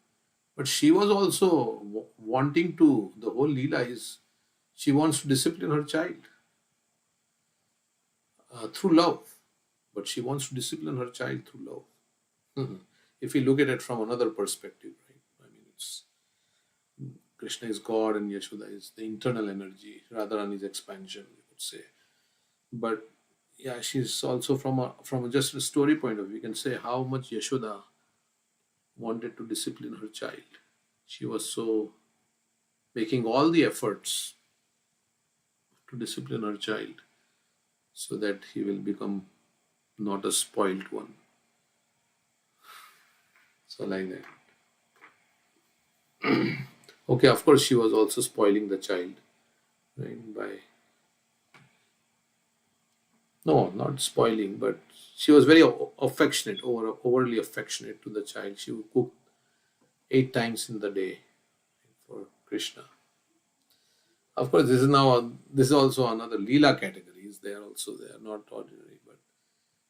But she was also wanting to, the whole Leela is, she wants to discipline her child through love. But she wants to discipline her child through love. If we look at it from another perspective, right? I mean, it's Krishna is God and Yashoda is the internal energy, Radharani is expansion, we could say. But yeah, she's also from just a story point of view. You can say how much Yashoda wanted to discipline her child. She was so making all the efforts to discipline her child so that he will become not a spoiled one. So like that. Okay, of course she was also spoiling the child, right? By no, not spoiling, but she was very affectionate, overly affectionate to the child. She would cook 8 times in the day for Krishna. Of course, this is also another Leela categories. They are not ordinary, but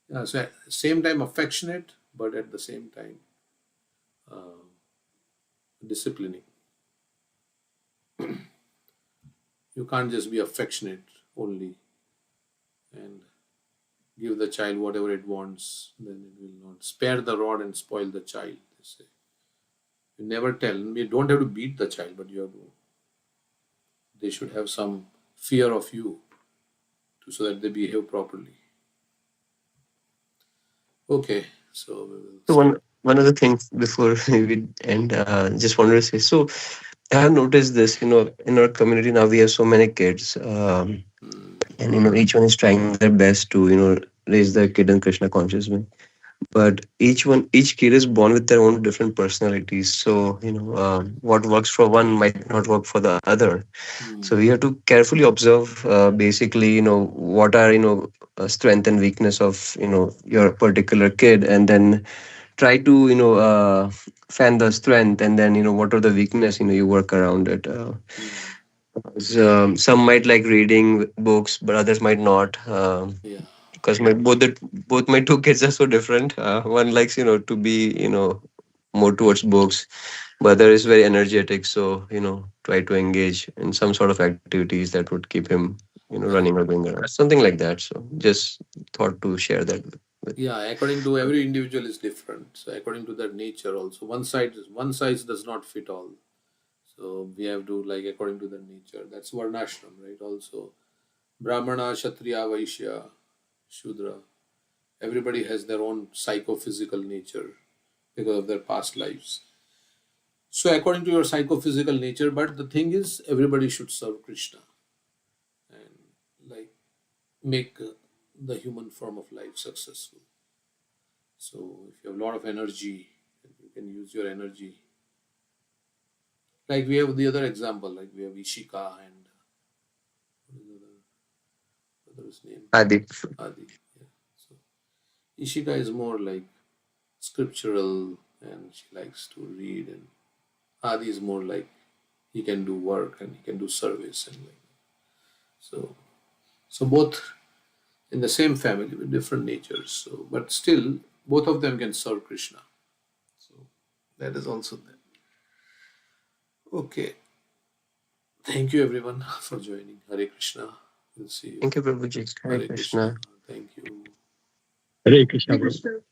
yeah. So at the same time affectionate, but at the same time uh, disciplining. You can't just be affectionate only and give the child whatever it wants. Then it will not spare the rod and spoil the child. They say you never tell. You don't have to beat the child, but you have to. They should have some fear of you, so that they behave properly. Okay, so we will So stop. one other thing before we end, just wanted to say. So I have noticed this. In our community now we have so many kids, Hmm. and each one is trying their best to raise their kid in Krishna consciousness. But each kid is born with their own different personalities. So what works for one might not work for the other. So we Hmm. have to carefully observe, basically, what are strength and weakness of your particular kid, and then try to fan the strength, and then what are the weakness, you work around it. Hmm. Some might like reading books, but others might not. Yeah. Because both my two kids are so different. One likes to be more towards books, but other is very energetic. So try to engage in some sort of activities that would keep him running or going around, something like that. So just thought to share that with. Yeah, according to every individual is different. So according to their nature also, one size does not fit all. So we have to like according to their nature. That's varnashram, right? Also, Brahmana, Kshatriya, Vaishya, Shudra. Everybody has their own psychophysical nature because of their past lives. So according to your psychophysical nature, but the thing is, everybody should serve Krishna and like make the human form of life successful. So if you have a lot of energy, you can use your energy. Like we have the other example, like we have Ishika and what is the other's name? Adi. Adi. Yeah. So Ishika is more like scriptural and she likes to read, and Adi is more like he can do work and he can do service and like so. So both in the same family with different natures. So, but still, both of them can serve Krishna. So that is also there. Okay. Thank you everyone for joining. Hare Krishna. We'll see you. Thank you, Prabhuji. Hare Hare Krishna. Krishna. Thank you. Hare Krishna, Prabhu.